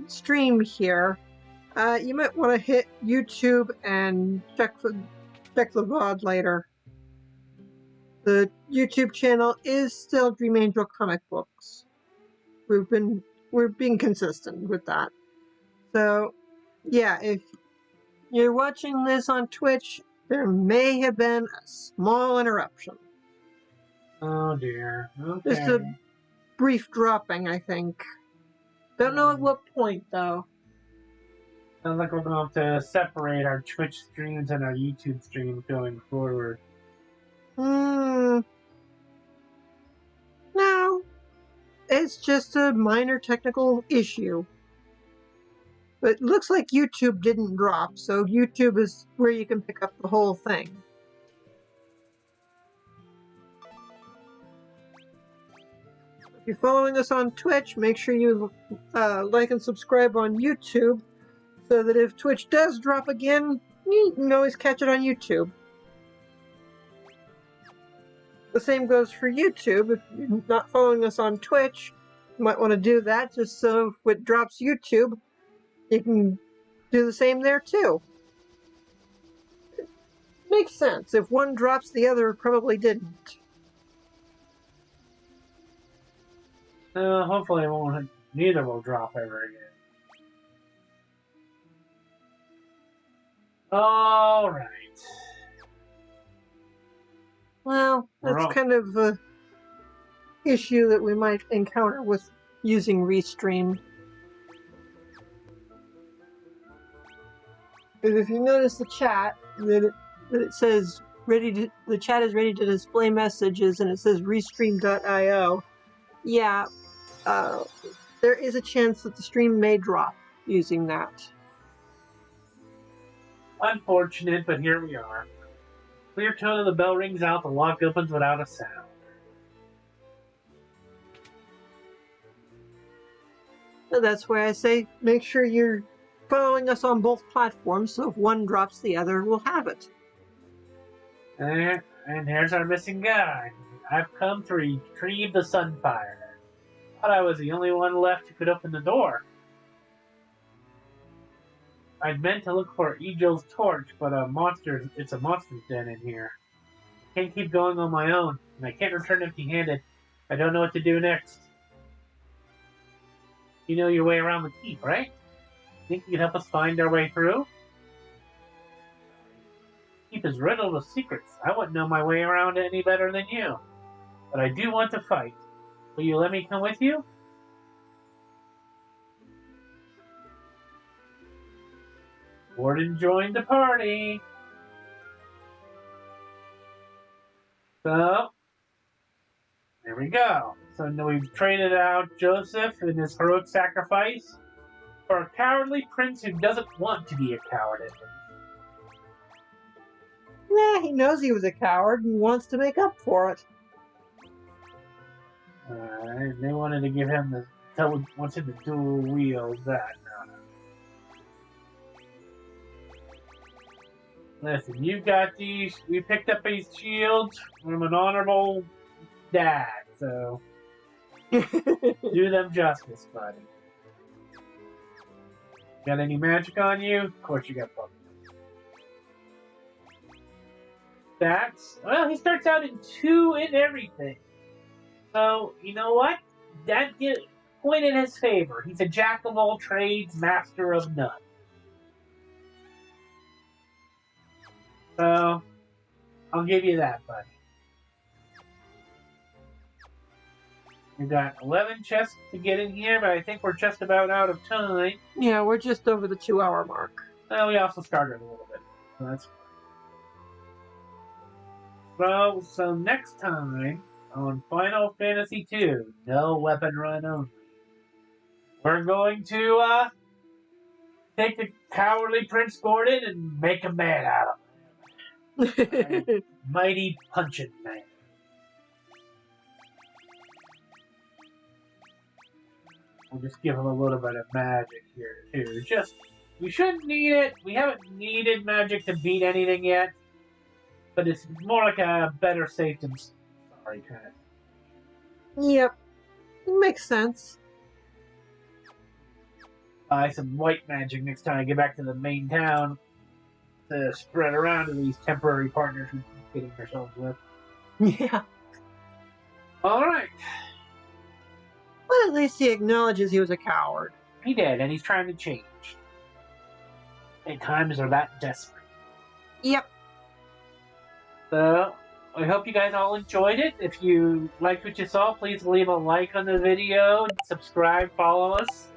stream here, you might want to hit YouTube and check the VOD later. The YouTube channel is still Dream Angel Comic Books. We're being consistent with that. So, yeah, if you're watching this on Twitch, there may have been a small interruption. Oh dear. Okay. Just a brief dropping, I think. Don't know at what point, though. Sounds like we're going to have to separate our Twitch streams and our YouTube streams going forward. No. It's just a minor technical issue. But it looks like YouTube didn't drop, so YouTube is where you can pick up the whole thing. If you're following us on Twitch, make sure you like and subscribe on YouTube, so that if Twitch does drop again, you can always catch it on YouTube. The same goes for YouTube. If you're not following us on Twitch, you might want to do that, just so if it drops YouTube, you can do the same there too. It makes sense. If one drops, the other probably didn't. Hopefully it won't. Neither will drop ever again. Alright. Well, that's kind of an issue that we might encounter with using Restream. Because if you notice the chat, that it says the chat is ready to display messages, and it says restream.io. Yeah, there is a chance that the stream may drop using that. Unfortunate, but here we are. Clear tone of the bell rings out, the lock opens without a sound. So that's why I say make sure you're following us on both platforms, so if one drops, the other will have it. And here's our missing guy. I've come to retrieve the Sunfire. Thought I was the only one left who could open the door. I'd meant to look for Egel's torch, but it's a monster's den in here. I can't keep going on my own, and I can't return empty-handed. I don't know what to do next. You know your way around the keep, right? Think you could help us find our way through? The keep is riddled with secrets. I wouldn't know my way around it any better than you. But I do want to fight. Will you let me come with you? Warden joined the party. So, there we go. So now we've traded out Joseph and his heroic sacrifice for a cowardly prince who doesn't want to be a coward at least. Yeah, he knows he was a coward and wants to make up for it. They wanted to give him wants him to dual wield that. Listen, you got these. We picked up these shields from an honorable dad, so do them justice, buddy. Got any magic on you? Of course you got both. Well, he starts out in 2 in everything. So, you know what? That point in his favor. He's a jack of all trades, master of none. So, I'll give you that, buddy. We've got 11 chests to get in here, but I think we're just about out of time. Yeah, we're just over the 2-hour mark. Well, we also started a little bit. So that's fine. So next time on Final Fantasy II, no weapon run only, we're going to take the cowardly Prince Gordon and make a man out of him. Mighty punching man. We'll just give him a little bit of magic here, too. We shouldn't need it. We haven't needed magic to beat anything yet. But it's more like a better safe than sorry kind of. Yep. Makes sense. Buy some white magic next time I get back to the main town to spread around to these temporary partners we keep getting ourselves with. Yeah. Alright. Well, at least he acknowledges he was a coward. He did, and he's trying to change. And times are that desperate. Yep. So, I hope you guys all enjoyed it. If you liked what you saw, please leave a like on the video, subscribe, follow us.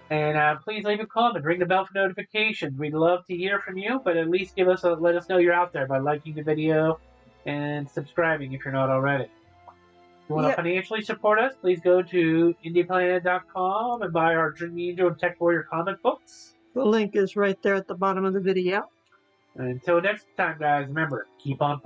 And please leave a comment, ring the bell for notifications. We'd love to hear from you, but at least let us know you're out there by liking the video and subscribing if you're not already. If you want to financially support us, please go to indieplanet.com and buy our Dream Angel and Tech Warrior comic books. The link is right there at the bottom of the video. And until next time, guys, remember, keep on punching.